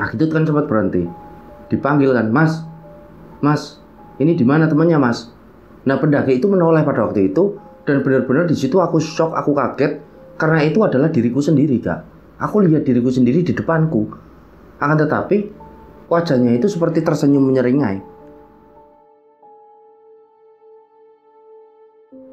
Nah Kitut kan sempat berhenti, dipanggil kan, mas, ini di mana temannya mas? Nah pendaki itu menoleh pada waktu itu, dan benar-benar di situ aku shock, aku kaget, karena itu adalah diriku sendiri kak. Aku lihat diriku sendiri di depanku, akan tetapi wajahnya itu seperti tersenyum menyeringai.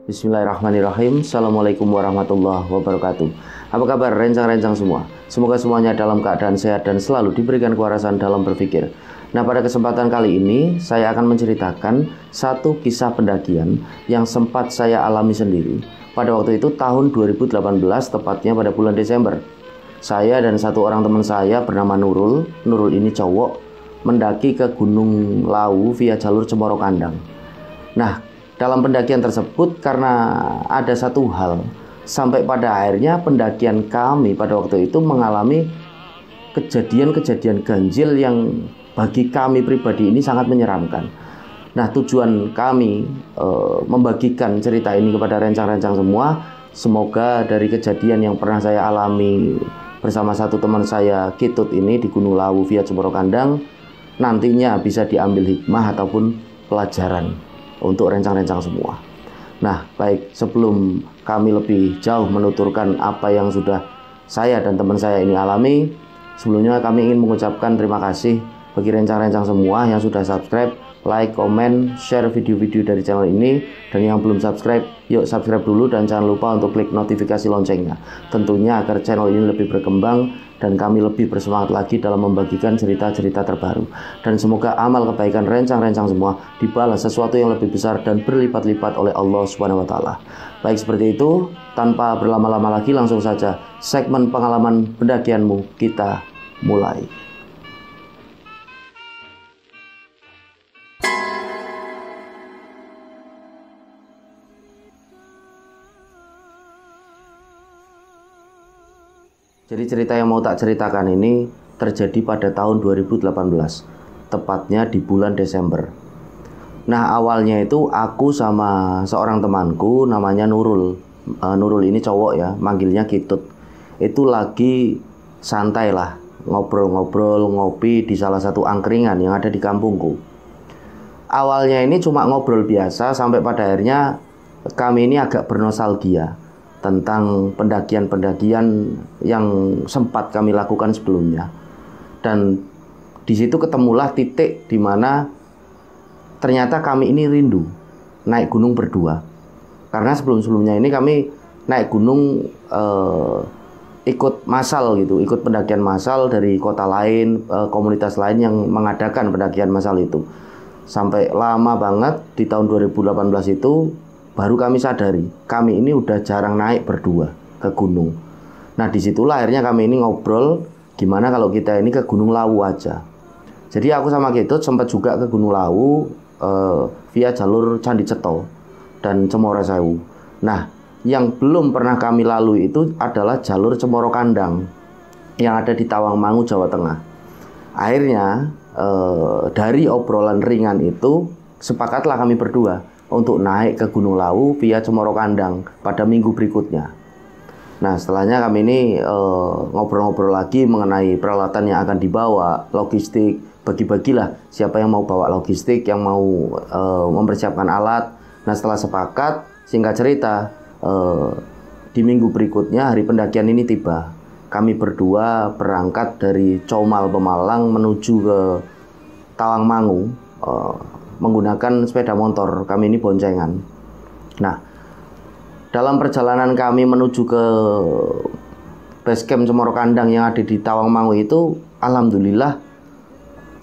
Bismillahirrahmanirrahim. Assalamualaikum warahmatullahi wabarakatuh. Apa kabar rencang-rencang semua? Semoga semuanya dalam keadaan sehat dan selalu diberikan kewarasan dalam berpikir. Nah pada kesempatan kali ini saya akan menceritakan satu kisah pendakian yang sempat saya alami sendiri. Pada waktu itu tahun 2018, tepatnya pada bulan Desember. Saya dan satu orang teman saya bernama Nurul ini cowok, mendaki ke Gunung Lawu via jalur Cemoro Kandang. Nah dalam pendakian tersebut karena ada satu hal, sampai pada akhirnya pendakian kami pada waktu itu mengalami kejadian-kejadian ganjil yang bagi kami pribadi ini sangat menyeramkan. Nah tujuan kami membagikan cerita ini kepada rencang-rencang semua, semoga dari kejadian yang pernah saya alami bersama satu teman saya Kitut ini di Gunung Lawu via Cemoro Kandang, nantinya bisa diambil hikmah ataupun pelajaran untuk rencang-rencang semua. Nah baik, sebelum kami lebih jauh menuturkan apa yang sudah saya dan teman saya ini alami, sebelumnya kami ingin mengucapkan terima kasih bagi rencang-rencang semua yang sudah subscribe, like, komen, share video-video dari channel ini. Dan yang belum subscribe, yuk subscribe dulu dan jangan lupa untuk klik notifikasi loncengnya. Tentunya agar channel ini lebih berkembang dan kami lebih bersemangat lagi dalam membagikan cerita-cerita terbaru. Dan semoga amal kebaikan rencang-rencang semua dibalas sesuatu yang lebih besar dan berlipat-lipat oleh Allah Subhanahu wa Ta'ala. Baik, seperti itu, tanpa berlama-lama lagi langsung saja segmen pengalaman pendakianmu kita mulai. Jadi cerita yang mau tak ceritakan ini terjadi pada tahun 2018, tepatnya di bulan Desember. Nah awalnya itu aku sama seorang temanku namanya Nurul. Nurul ini cowok ya, manggilnya Kitut. Itu lagi santai lah, ngobrol-ngobrol, ngopi di salah satu angkringan yang ada di kampungku. Awalnya ini cuma ngobrol biasa, sampai pada akhirnya kami ini agak bernostalgia tentang pendakian-pendakian yang sempat kami lakukan sebelumnya. Dan di situ ketemulah titik di mana ternyata kami ini rindu naik gunung berdua. Karena sebelum-sebelumnya ini kami naik gunung ikut massal gitu, ikut pendakian massal dari kota lain, komunitas lain yang mengadakan pendakian massal itu. Sampai lama banget di tahun 2018 itu baru kami sadari, kami ini udah jarang naik berdua ke gunung. Nah disitulah akhirnya kami ini ngobrol, gimana kalau kita ini ke Gunung Lawu aja. Jadi aku sama Kitut sempat juga ke Gunung Lawu via jalur Candi Ceto dan Cemoro Sewu. Nah yang belum pernah kami lalui itu adalah jalur Cemoro Kandang yang ada di Tawangmangu, Jawa Tengah. Akhirnya dari obrolan ringan itu sepakatlah kami berdua untuk naik ke Gunung Lawu via Cemoro Kandang pada minggu berikutnya. Nah setelahnya kami ini ngobrol-ngobrol lagi mengenai peralatan yang akan dibawa, logistik, bagi-bagilah siapa yang mau bawa logistik, yang mau mempersiapkan alat. Nah setelah sepakat, singkat cerita, di minggu berikutnya hari pendakian ini tiba. Kami berdua berangkat dari Comal Pemalang menuju ke Tawangmangu menggunakan sepeda motor. Kami ini boncengan. Nah dalam perjalanan kami menuju ke base camp Cemoro Kandang yang ada di Tawangmangu itu alhamdulillah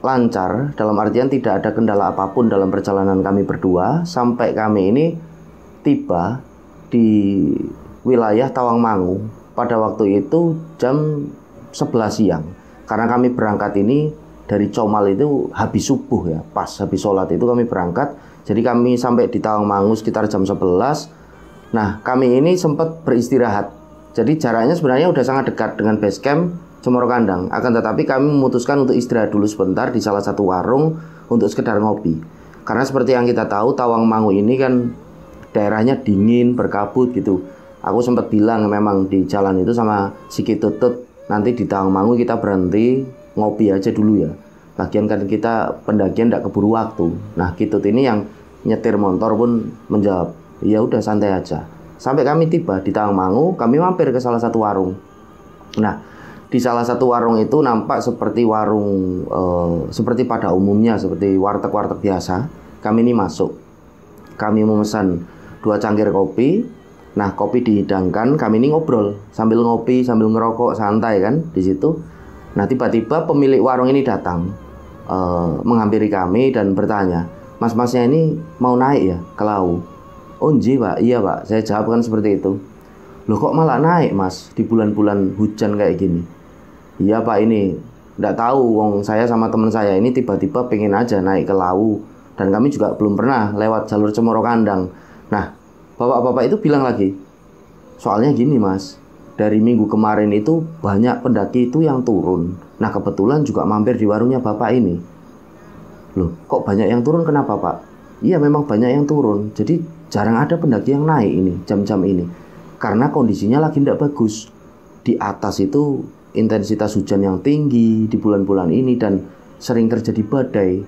lancar, dalam artian tidak ada kendala apapun dalam perjalanan kami berdua sampai kami ini tiba di wilayah Tawangmangu pada waktu itu jam 11 siang. Karena kami berangkat ini dari Comal itu habis subuh ya, pas habis sholat itu kami berangkat. Jadi kami sampai di Tawangmangu sekitar jam 11. Nah kami ini sempat beristirahat. Jadi jaraknya sebenarnya udah sangat dekat dengan base camp Cemoro Kandang. Akan tetapi kami memutuskan untuk istirahat dulu sebentar di salah satu warung untuk sekedar ngopi. Karena seperti yang kita tahu Tawangmangu ini kan daerahnya dingin, berkabut gitu. Aku sempat bilang memang di jalan itu sama si Kitut, nanti di Tawangmangu kita berhenti ngopi aja dulu ya. Lagian kan kita pendakian tidak keburu waktu. Nah Kitut ini yang nyetir motor pun menjawab, ya udah santai aja. Sampai kami tiba di Tawangmangu, kami mampir ke salah satu warung. Nah di salah satu warung itu nampak seperti warung seperti pada umumnya, seperti warteg-warteg biasa. Kami ini masuk, kami memesan 2 cangkir kopi. Nah kopi dihidangkan, kami ini ngobrol sambil ngopi, sambil ngerokok, santai kan di situ. Nah tiba-tiba pemilik warung ini datang, menghampiri kami dan bertanya, mas-masnya ini mau naik ya ke Lawu? Oh pak, iya pak, saya jawab kan seperti itu. Loh kok malah naik mas di bulan-bulan hujan kayak gini? Iya pak, ini nggak tahu, wong saya sama teman saya ini tiba-tiba pengen aja naik ke Lawu, dan kami juga belum pernah lewat jalur Cemoro Kandang. Nah bapak-bapak itu bilang lagi, soalnya gini mas, dari minggu kemarin itu banyak pendaki itu yang turun. Nah kebetulan juga mampir di warungnya bapak ini. Loh kok banyak yang turun, kenapa pak? Iya memang banyak yang turun, jadi jarang ada pendaki yang naik ini jam-jam ini, karena kondisinya lagi tidak bagus. Di atas itu intensitas hujan yang tinggi di bulan-bulan ini dan sering terjadi badai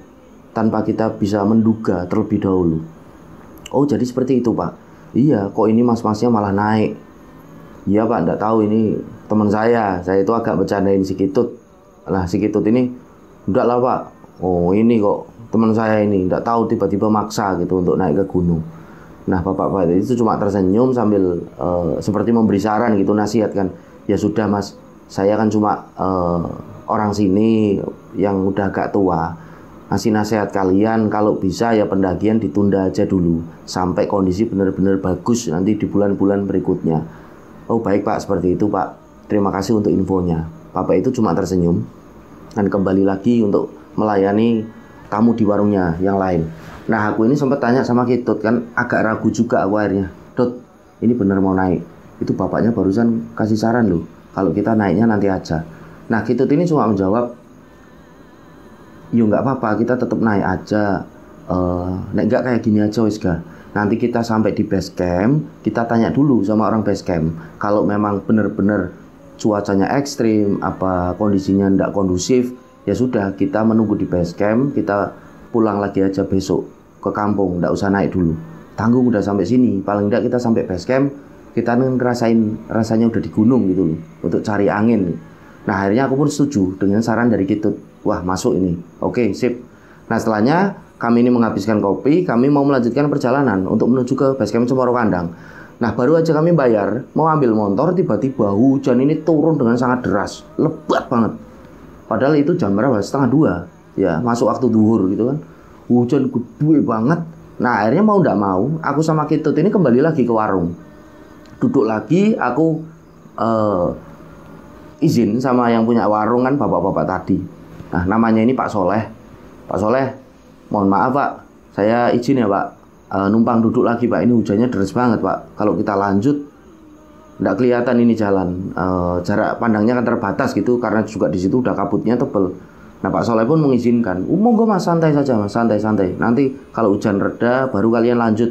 tanpa kita bisa menduga terlebih dahulu. Oh jadi seperti itu pak? Iya, kok ini mas-masnya malah naik? Iya pak, enggak tahu, ini teman saya itu agak bercandain si Kitut. Lah si Kitut ini, enggak lah pak, oh ini kok teman saya ini enggak tahu tiba-tiba maksa gitu untuk naik ke gunung. Nah bapak-bapak itu cuma tersenyum sambil seperti memberi saran gitu, nasihat kan. Ya sudah mas, saya kan cuma orang sini yang udah agak tua, ngasih nasihat kalian kalau bisa ya pendakian ditunda aja dulu sampai kondisi benar-benar bagus nanti di bulan-bulan berikutnya. Oh baik pak, seperti itu pak, terima kasih untuk infonya. Bapak itu cuma tersenyum dan kembali lagi untuk melayani tamu di warungnya yang lain. Nah aku ini sempat tanya sama Kitut kan, agak ragu juga aku akhirnya, Dot ini bener mau naik? Itu bapaknya barusan kasih saran loh, kalau kita naiknya nanti aja. Nah Kitut ini cuma menjawab, yo nggak apa-apa, kita tetap naik aja. Nek nggak kayak gini aja wis ga. Nanti kita sampai di base camp, kita tanya dulu sama orang base camp. Kalau memang benar-benar cuacanya ekstrim, apa kondisinya nggak kondusif, ya sudah kita menunggu di base camp, kita pulang lagi aja besok ke kampung, nggak usah naik dulu. Tanggung udah sampai sini, paling nggak kita sampai base camp, kita ngerasain rasanya udah di gunung gitu loh, untuk cari angin. Nah akhirnya aku pun setuju dengan saran dari Kitut. Wah masuk ini, oke sip. Nah setelahnya kami ini menghabiskan kopi, kami mau melanjutkan perjalanan untuk menuju ke base camp Cemoro Kandang. Nah baru aja kami bayar, mau ambil motor, tiba-tiba hujan ini turun dengan sangat deras, lebat banget. Padahal itu jam berapa? 1:30 ya, masuk waktu duhur gitu kan. Hujan gede banget. Nah akhirnya mau nggak mau, aku sama Kitut ini kembali lagi ke warung. Duduk lagi, aku izin sama yang punya warung kan, bapak-bapak tadi. Nah namanya ini Pak Soleh. Pak Soleh, mohon maaf pak, saya izin ya pak, numpang duduk lagi pak, ini hujannya deras banget pak. Kalau kita lanjut nggak kelihatan ini jalan, jarak pandangnya kan terbatas gitu, karena juga di situ udah kabutnya tebel. Nah Pak Soleh pun mengizinkan, monggo mas, santai saja mas, santai-santai, nanti kalau hujan reda baru kalian lanjut,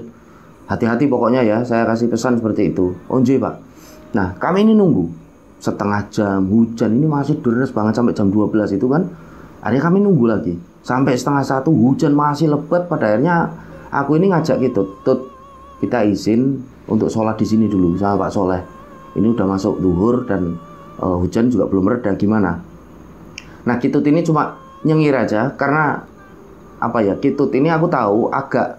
hati-hati pokoknya ya, saya kasih pesan seperti itu. Oh iya pak. Nah kami ini nunggu setengah jam, hujan ini masih deras banget sampai jam 12 itu kan. Akhirnya kami nunggu lagi sampai 1:30, hujan masih lebat. Pada akhirnya aku ini ngajak Kitut, Tut, kita izin untuk sholat di sini dulu sama Pak Soleh. Ini udah masuk duhur dan hujan juga belum reda, gimana? Nah Kitut ini cuma nyengir aja, karena apa ya, Kitut ini aku tahu agak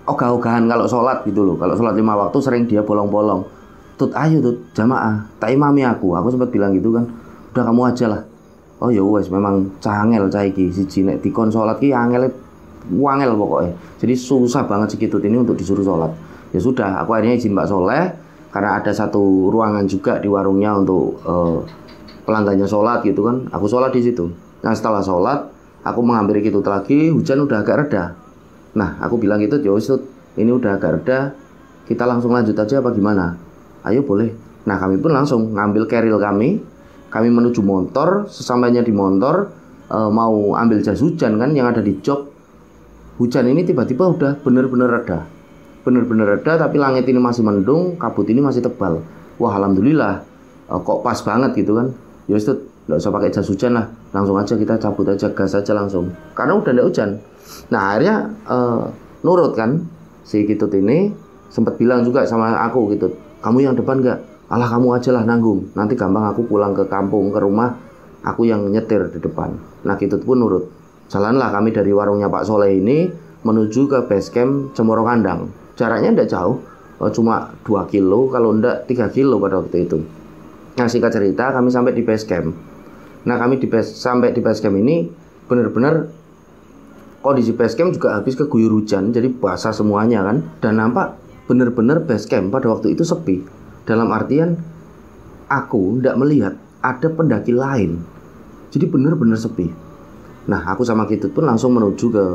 ogah-ogahan kalau sholat gitu loh. Kalau sholat 5 waktu sering dia bolong-bolong. Tut ayo Tut, jamaah, tak imami aku sempat bilang gitu kan. Udah kamu aja lah. Oh ya wes, memang cangel cah iki siji nek dikon salat ki angel pokoknya. Jadi susah banget si Kitut ini untuk disuruh sholat. Ya sudah, aku akhirnya izin Pak Soleh karena ada satu ruangan juga di warungnya untuk pelanggannya sholat gitu kan. Aku sholat di situ. Nah setelah sholat, aku menghampiri Kitut lagi, hujan udah agak reda. Nah aku bilang gitu, ya wes Tut, ini udah agak reda, kita langsung lanjut aja apa gimana? Ayo boleh. Nah kami pun langsung ngambil keril kami menuju motor. Sesampainya di motor, mau ambil jas hujan kan yang ada di jok. Hujan ini tiba-tiba udah bener-bener reda, tapi langit ini masih mendung, kabut ini masih tebal. Wah alhamdulillah, kok pas banget gitu kan. Ya nggak usah pakai jas hujan lah, langsung aja kita cabut aja, gas aja langsung, karena udah nggak hujan. Nah akhirnya nurut kan, si Kitut ini sempat bilang juga sama aku gitu, kamu yang depan nggak? Alah kamu aja lah nanggung, nanti gampang aku pulang ke kampung, ke rumah, aku yang nyetir di depan. Nah Kitut pun nurut. Jalanlah kami dari warungnya Pak Soleh ini menuju ke base camp Cemoro Kandang. Jaraknya tidak jauh, cuma 2 kilo, kalau enggak 3 kilo pada waktu itu. Nah singkat cerita kami sampai di base camp. Nah kami sampai di base camp ini benar-benar kondisi base camp juga habis keguyur hujan, jadi basah semuanya kan. Dan nampak benar-benar base camp pada waktu itu sepi. Dalam artian aku tidak melihat ada pendaki lain. Jadi benar-benar sepi. Nah aku sama Kitut pun langsung menuju ke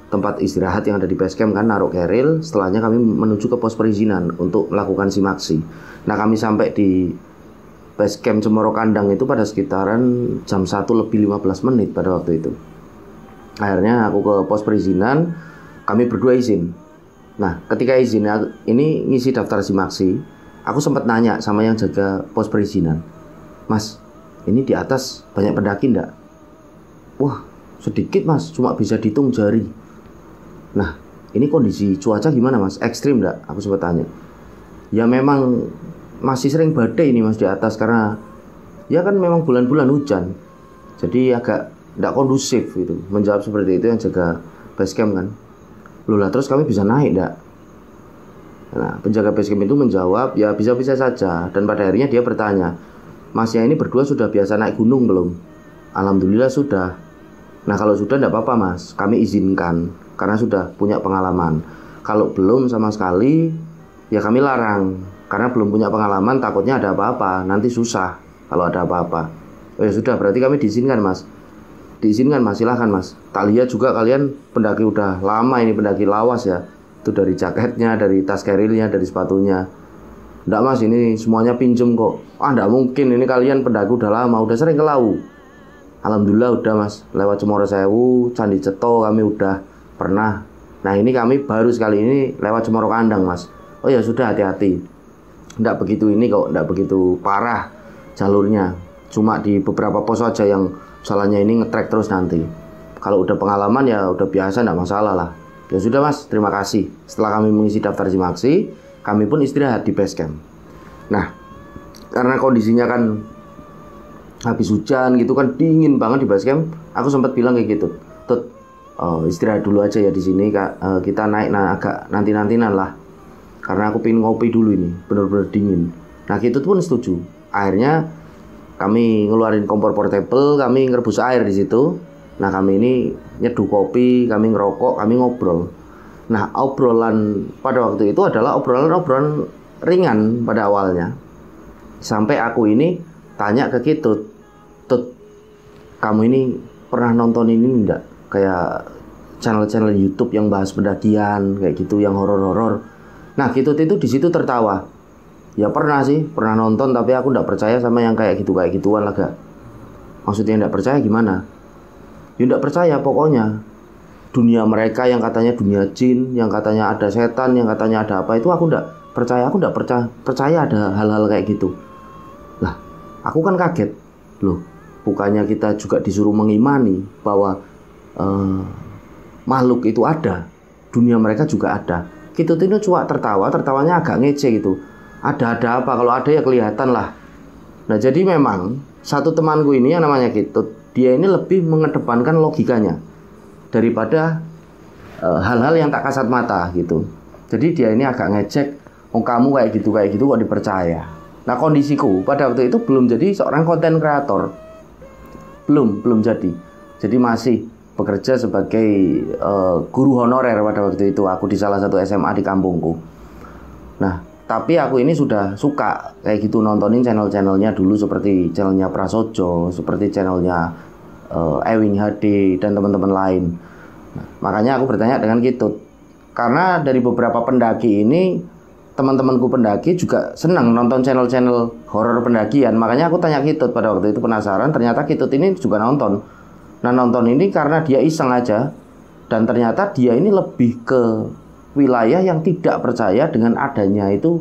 tempat istirahat yang ada di base camp kan, naruh keril. Setelahnya kami menuju ke pos perizinan untuk melakukan simaksi. Nah kami sampai di base camp Cemoro Kandang itu pada sekitaran jam 1 lebih 15 menit pada waktu itu. Akhirnya aku ke pos perizinan, kami berdua izin. Nah ketika izin ini ngisi daftar simaksi, aku sempat nanya sama yang jaga pos perizinan, Mas, ini di atas banyak pendaki enggak? Wah sedikit mas, cuma bisa dihitung jari. Nah ini kondisi cuaca gimana mas? Ekstrim enggak? Aku sempat tanya. Ya memang masih sering badai ini mas di atas, karena ya kan memang bulan-bulan hujan, jadi agak tidak kondusif gitu. Menjawab seperti itu yang jaga base camp kan. Loh lah terus kami bisa naik enggak? Nah penjaga base camp itu menjawab ya bisa-bisa saja. Dan pada akhirnya dia bertanya, masnya ini berdua sudah biasa naik gunung belum? Alhamdulillah sudah. Nah kalau sudah tidak apa-apa mas, kami izinkan karena sudah punya pengalaman. Kalau belum sama sekali ya kami larang, karena belum punya pengalaman, takutnya ada apa-apa, nanti susah kalau ada apa-apa. Oh ya sudah, berarti kami diizinkan mas. Diizinkan mas, silahkan mas. Tak lihat juga kalian pendaki udah lama ini, pendaki lawas ya. Itu dari jaketnya, dari tas kerilnya, dari sepatunya. Nggak mas, ini semuanya pinjem kok. Ah nggak mungkin, ini kalian pendaki udah lama, udah sering ke Lawu. Alhamdulillah udah mas, lewat Cemoro Sewu, Candi Ceto kami udah pernah. Nah ini kami baru sekali ini lewat Cemoro Kandang mas. Oh ya sudah, hati-hati. Nggak begitu ini kok, nggak begitu parah jalurnya. Cuma di beberapa pos aja yang salahnya ini ngetrek terus nanti. Kalau udah pengalaman ya udah biasa, nggak masalah lah. Ya sudah mas, terima kasih. Setelah kami mengisi daftar simaksi, kami pun istirahat di base camp. Nah, karena kondisinya kan habis hujan gitu kan, dingin banget di base camp. Aku sempat bilang kayak gitu, Tut, istirahat dulu aja ya di sini, kita naik agak nanti-nantinan lah. Karena aku pengen ngopi dulu ini, bener-bener dingin. Nah Kitut pun setuju. Akhirnya kami ngeluarin kompor portable, kami ngerebus air di situ. Nah kami ini nyeduh kopi, kami ngerokok, kami ngobrol. Nah obrolan pada waktu itu adalah obrolan ringan pada awalnya. Sampai aku ini tanya ke Kitut, Tut, kamu ini pernah nonton ini enggak? Kayak channel-channel YouTube yang bahas pendakian kayak gitu, yang horor-horor. Nah Kitut itu di situ tertawa. Ya pernah sih, pernah nonton, tapi aku enggak percaya sama yang kayak gituan lah gak. Maksudnya enggak percaya gimana? Ya enggak percaya pokoknya. Dunia mereka yang katanya dunia jin, yang katanya ada setan, yang katanya ada apa, itu aku enggak percaya. Aku enggak percaya ada hal-hal kayak gitu. Lah, aku kan kaget. Loh, bukannya kita juga disuruh mengimani bahwa makhluk itu ada, dunia mereka juga ada. Kitut ini cuma tertawanya agak ngece gitu. Ada apa? Kalau ada ya kelihatan lah. Nah jadi memang satu temanku ini yang namanya Kitut, dia ini lebih mengedepankan logikanya daripada hal-hal yang tak kasat mata gitu. Jadi dia ini agak ngecek, oh kamu kayak gitu kok dipercaya. Nah kondisiku pada waktu itu belum jadi seorang konten kreator, belum jadi. Jadi masih bekerja sebagai guru honorer pada waktu itu, aku di salah satu SMA di kampungku. Nah tapi aku ini sudah suka kayak gitu nontonin channel-channelnya dulu, seperti channelnya Prasojo, seperti channelnya Ewing HD dan teman-teman lain. Nah, makanya aku bertanya dengan Kitut, karena dari beberapa pendaki ini, teman-temanku pendaki juga senang nonton channel-channel horor pendakian. Makanya aku tanya Kitut pada waktu itu, penasaran. Ternyata Kitut ini juga nonton. Nah nonton ini karena dia iseng aja, dan ternyata dia ini lebih ke wilayah yang tidak percaya dengan adanya itu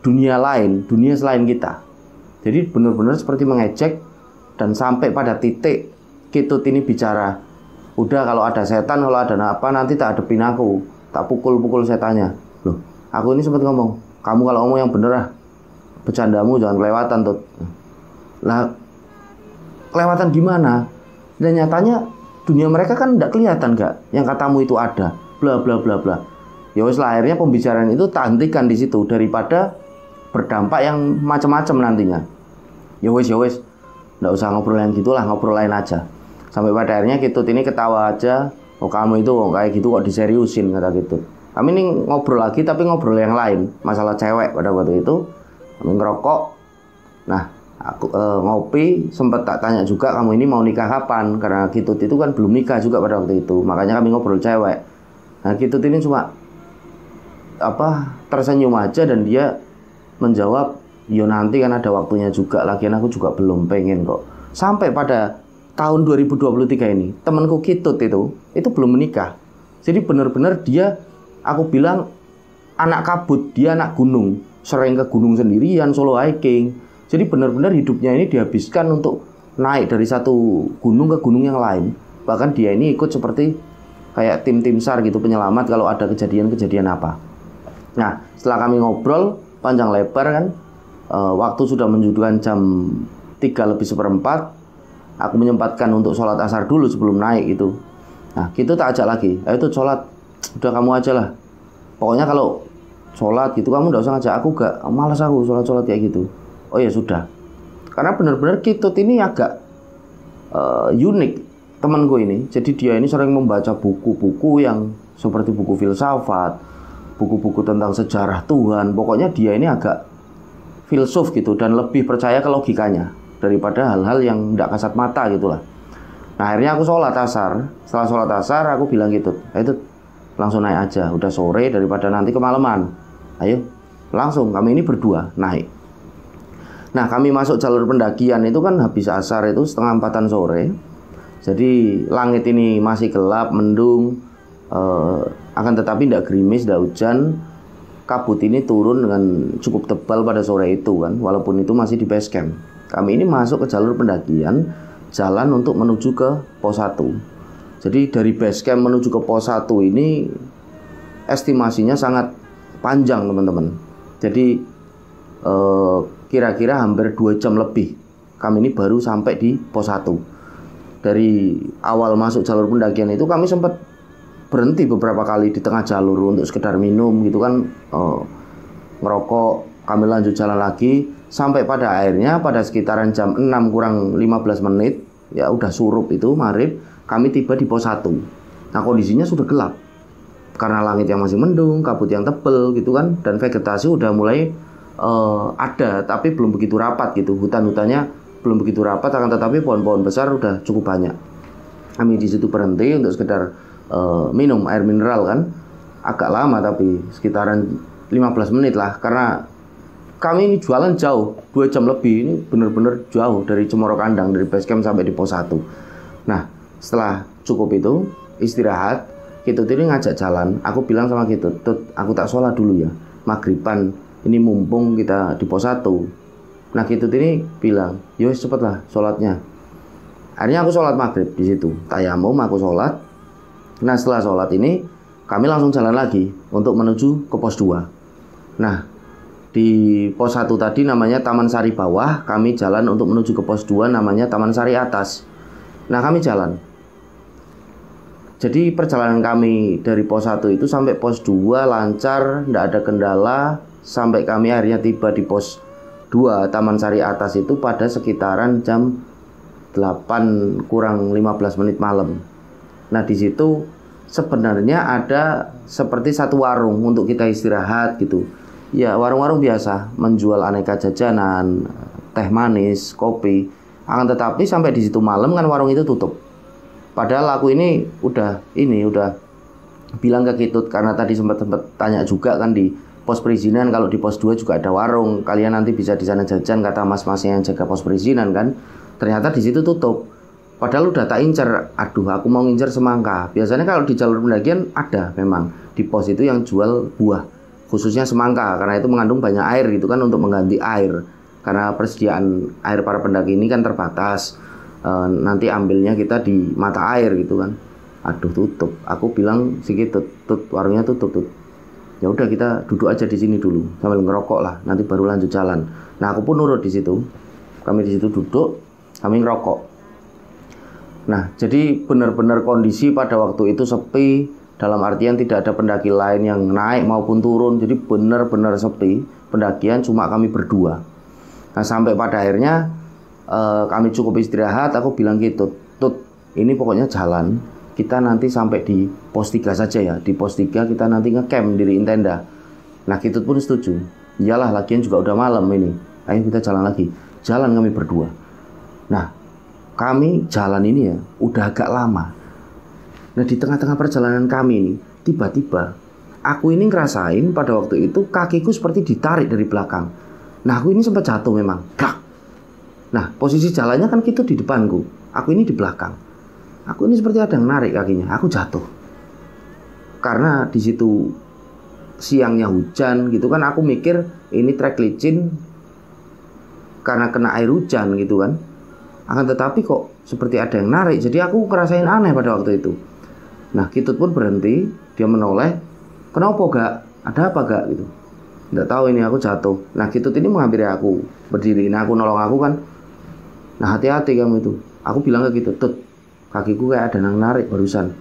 dunia lain, dunia selain kita. Jadi benar-benar seperti mengecek Dan sampai pada titik Kitut ini bicara, udah kalau ada setan, kalau ada apa nanti tak hadepin aku, tak pukul-pukul setannya. Loh, aku ini sempat ngomong, kamu kalau ngomong yang bener lah, bercandamu jangan kelewatan Tut. Lah, kelewatan gimana? Dan nyatanya dunia mereka kan tidak kelihatan gak yang katamu itu ada, bla bla bla bla. Ya wes lah, akhirnya pembicaraan itu tak hentikan di situ daripada berdampak yang macam-macam nantinya. Ya wes, nggak usah ngobrol yang gitulah, ngobrol lain aja. Sampai pada akhirnya Kitut ini ketawa aja, oh kamu itu kok kayak gitu kok diseriusin, kata Kitut. Kami ini ngobrol lagi tapi ngobrol yang lain, masalah cewek pada waktu itu. Kami ngerokok. Nah, aku ngopi, sempat tak tanya juga kamu ini mau nikah kapan, karena Kitut itu kan belum nikah juga pada waktu itu. Makanya kami ngobrol cewek. Nah, Kitut ini cuma tersenyum aja dan dia menjawab, yo nanti kan ada waktunya juga, lagian aku juga belum pengen kok. Sampai pada tahun 2023 ini, temanku Kitut itu belum menikah. Jadi benar-benar dia, aku bilang anak kabut, dia anak gunung, sering ke gunung sendirian, solo hiking. Jadi benar-benar hidupnya ini dihabiskan untuk naik dari satu gunung ke gunung yang lain. Bahkan dia ini ikut seperti kayak tim SAR gitu, penyelamat kalau ada kejadian-kejadian apa. Nah, setelah kami ngobrol panjang lebar kan, waktu sudah menunjukkan jam 3:03, aku menyempatkan untuk sholat asar dulu sebelum naik itu. Nah, gitu tak ajak lagi, ayo tuh sholat, udah kamu aja lah. Pokoknya kalau sholat gitu kamu udah usah ngajak aku, gak, malas aku sholat kayak gitu. Oh ya sudah, karena benar-benar Kitut ini agak unik temanku ini. Jadi dia ini sering membaca buku-buku yang seperti buku filsafat, buku-buku tentang sejarah Tuhan. Pokoknya dia ini agak filsuf gitu dan lebih percaya ke logikanya daripada hal-hal yang tidak kasat mata gitulah. Nah, akhirnya aku sholat asar. Setelah sholat asar aku bilang gitu, ayo langsung naik aja, udah sore daripada nanti kemalaman. Ayo langsung, kami ini berdua naik. Nah, kami masuk jalur pendakian itu kan habis asar itu 3:30 sore. Jadi langit ini masih gelap, mendung, akan tetapi tidak gerimis, tidak hujan. Kabut ini turun dengan cukup tebal pada sore itu kan, walaupun itu masih di base camp. Kami ini masuk ke jalur pendakian, jalan untuk menuju ke pos 1. Jadi dari base camp menuju ke pos 1 ini estimasinya sangat panjang teman-teman. Jadi kira-kira hampir 2 jam lebih kami ini baru sampai di pos 1. Dari awal masuk jalur pendakian itu kami sempat berhenti beberapa kali di tengah jalur untuk sekedar minum gitu kan, ngerokok. Kami lanjut jalan lagi sampai pada akhirnya pada sekitaran jam 6:15 ya udah surup itu maghrib, kami tiba di pos 1. Nah, kondisinya sudah gelap karena langit yang masih mendung, kabut yang tebel gitu kan, dan vegetasi udah mulai ada tapi belum begitu rapat gitu. Hutan-hutannya belum begitu rapat, akan tetapi pohon-pohon besar udah cukup banyak. Kami di situ berhenti untuk sekedar minum air mineral kan, agak lama tapi sekitaran 15 menit lah, karena kami ini jualan jauh, 2 jam lebih, ini benar-benar jauh dari Cemoro Kandang, dari base camp sampai di pos 1. Nah, setelah cukup itu istirahat, Kitut ini ngajak jalan. Aku bilang sama Kitut, Tut, aku tak sholat dulu ya, maghriban ini mumpung kita di pos 1. Nah, Kitut ini bilang, yos cepetlah sholatnya. Akhirnya aku sholat maghrib di situ, tayamum, aku sholat. Nah, setelah sholat ini kami langsung jalan lagi untuk menuju ke pos 2. Nah, di pos 1 tadi namanya Taman Sari Bawah, kami jalan untuk menuju ke pos 2 namanya Taman Sari Atas. Nah, kami jalan. Jadi perjalanan kami dari pos 1 itu sampai pos 2 lancar, tidak ada kendala, sampai kami akhirnya tiba di pos 2 Taman Sari Atas itu pada sekitaran jam 8:15 malam. Nah, di situ sebenarnya ada seperti satu warung untuk kita istirahat gitu. Ya, warung-warung biasa menjual aneka jajanan, teh manis, kopi. Akan tetapi sampai di situ malam kan warung itu tutup. Padahal aku ini udah bilang ke Kitut, karena tadi sempat tanya juga kan di pos perizinan, kalau di pos 2 juga ada warung, kalian nanti bisa di sana jajan, kata mas-masnya yang jaga pos perizinan kan. Ternyata di situ tutup. Padahal udah tak incer, aduh aku mau ngincer semangka. Biasanya kalau di jalur pendakian ada memang di pos itu yang jual buah, khususnya semangka, karena itu mengandung banyak air gitu kan, untuk mengganti air. karena persediaan air para pendaki ini kan terbatas. Nanti ambilnya kita di mata air gitu kan. Aduh, tutup. Aku bilang sedikit, tut, warungnya tutup, tut. Ya udah, kita duduk aja di sini dulu sambil ngerokok lah, nanti baru lanjut jalan. Nah, aku pun nurut di situ. Kami di situ duduk, kami ngerokok. Nah, jadi benar-benar kondisi pada waktu itu sepi, dalam artian tidak ada pendaki lain yang naik maupun turun. Jadi benar-benar sepi. Pendakian cuma kami berdua. Nah, sampai pada akhirnya kami cukup istirahat. Aku bilang gitu, Tut, ini pokoknya jalan. Kita nanti sampai di pos 3 saja ya. Di pos 3 kita nanti ngecamp, diriin tenda. Nah, Kitut pun setuju. Iyalah, lagian juga udah malam ini. Ayo kita jalan lagi. Jalan kami berdua. Nah, kami jalan ini ya udah agak lama. Nah, di tengah-tengah perjalanan kami ini, tiba-tiba aku ini ngerasain pada waktu itu kakiku seperti ditarik dari belakang. Nah, aku ini sempat jatuh memang. Nah, posisi jalannya kan Kitut di depanku. Aku ini di belakang. Aku ini seperti ada yang narik kakinya. Aku jatuh. Karena di situ siangnya hujan gitu kan, aku mikir ini trek licin karena kena air hujan gitu kan. Akan tetapi kok seperti ada yang narik. Jadi aku ngerasain aneh pada waktu itu. Nah, Kitut pun berhenti. Dia menoleh. Kenapa gak? Ada apa gak? Gitu. Nggak tahu, ini aku jatuh. Nah, Kitut ini menghampiri aku. Berdiri. Nah, aku nolong aku kan. Nah, hati-hati kamu itu. Aku bilang ke Kitut, Tut, kakiku kayak ada yang narik barusan.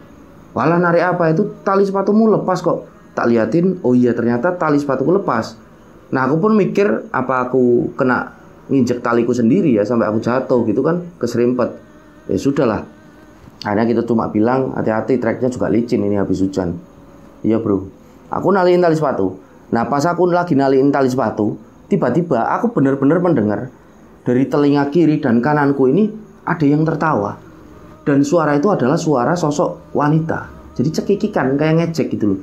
Walah, narik apa? Itu tali sepatumu lepas kok. Tak liatin, oh iya ternyata tali sepatuku lepas. Nah, aku pun mikir apa aku kena nginjek taliku sendiri ya sampai aku jatuh gitu kan, keserimpet. Ya sudahlah. Akhirnya kita cuma bilang, hati-hati, treknya juga licin ini habis hujan. Iya bro. Aku naliin tali sepatu. Nah, pas aku lagi naliin tali sepatu, tiba-tiba aku benar-benar mendengar dari telinga kiri dan kananku ini ada yang tertawa. Dan suara itu adalah suara sosok wanita. Jadi cekikikan kayak ngejek gitu loh.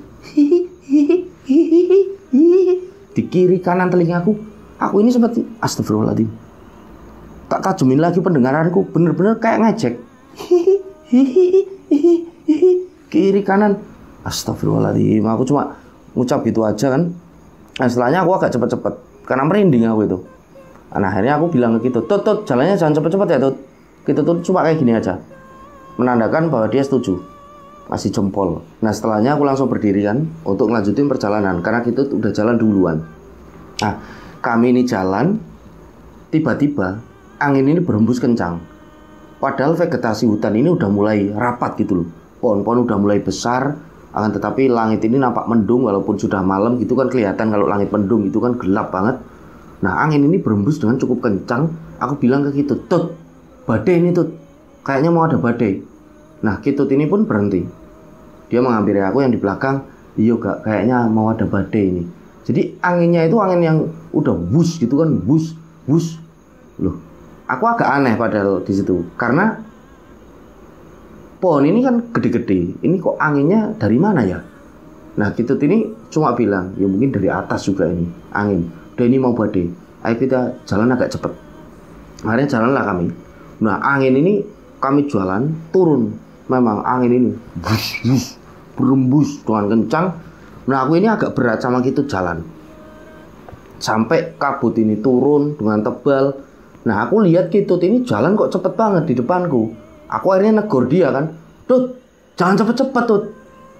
Di kiri kanan telingaku, aku ini seperti astagfirullahaladzim. Tak tajemin lagi pendengaranku, bener-bener kayak ngejek. Kiri kanan, astagfirullahaladzim. Aku cuma ngucap gitu aja kan. Nah, setelahnya aku agak cepet-cepet karena merinding aku itu. Nah, akhirnya aku bilang ke Kitut, Tut, jalannya jangan cepet-cepet ya Tut. Kitut tuh cuma kayak gini aja, menandakan bahwa dia setuju. Masih jempol. Nah, setelahnya aku langsung berdiri kan untuk ngelanjutin perjalanan karena Kitut udah jalan duluan. Nah, kami ini jalan, tiba-tiba angin ini berhembus kencang. Padahal vegetasi hutan ini udah mulai rapat gitu loh. Pohon-pohon udah mulai besar, akan tetapi langit ini nampak mendung walaupun sudah malam gitu kan, kelihatan kalau langit mendung itu kan gelap banget. Nah, angin ini berhembus dengan cukup kencang. Aku bilang ke Kitut, Tut, badai ini Tut, kayaknya mau ada badai. Nah, Kitut ini pun berhenti. Dia menghampiri aku yang di belakang. Iya gak, kayaknya mau ada badai ini. Jadi anginnya itu angin yang udah bus gitu kan, bus. Loh, aku agak aneh padahal di situ karena pohon ini kan gede-gede. Ini kok anginnya dari mana ya? Nah, Kitut ini cuma bilang, ya mungkin dari atas juga ini angin. Udah, ini mau badai. Ayo kita jalan agak cepet. Akhirnya jalanlah kami. Nah, angin ini kami jalan turun. Memang angin ini berembus dengan kencang. Nah, aku ini agak berat sama Kitut jalan. Sampai kabut ini turun dengan tebal. Nah, aku lihat Kitut ini jalan kok cepet banget di depanku. Aku akhirnya negur dia kan, Tut, jangan cepet-cepet Tut.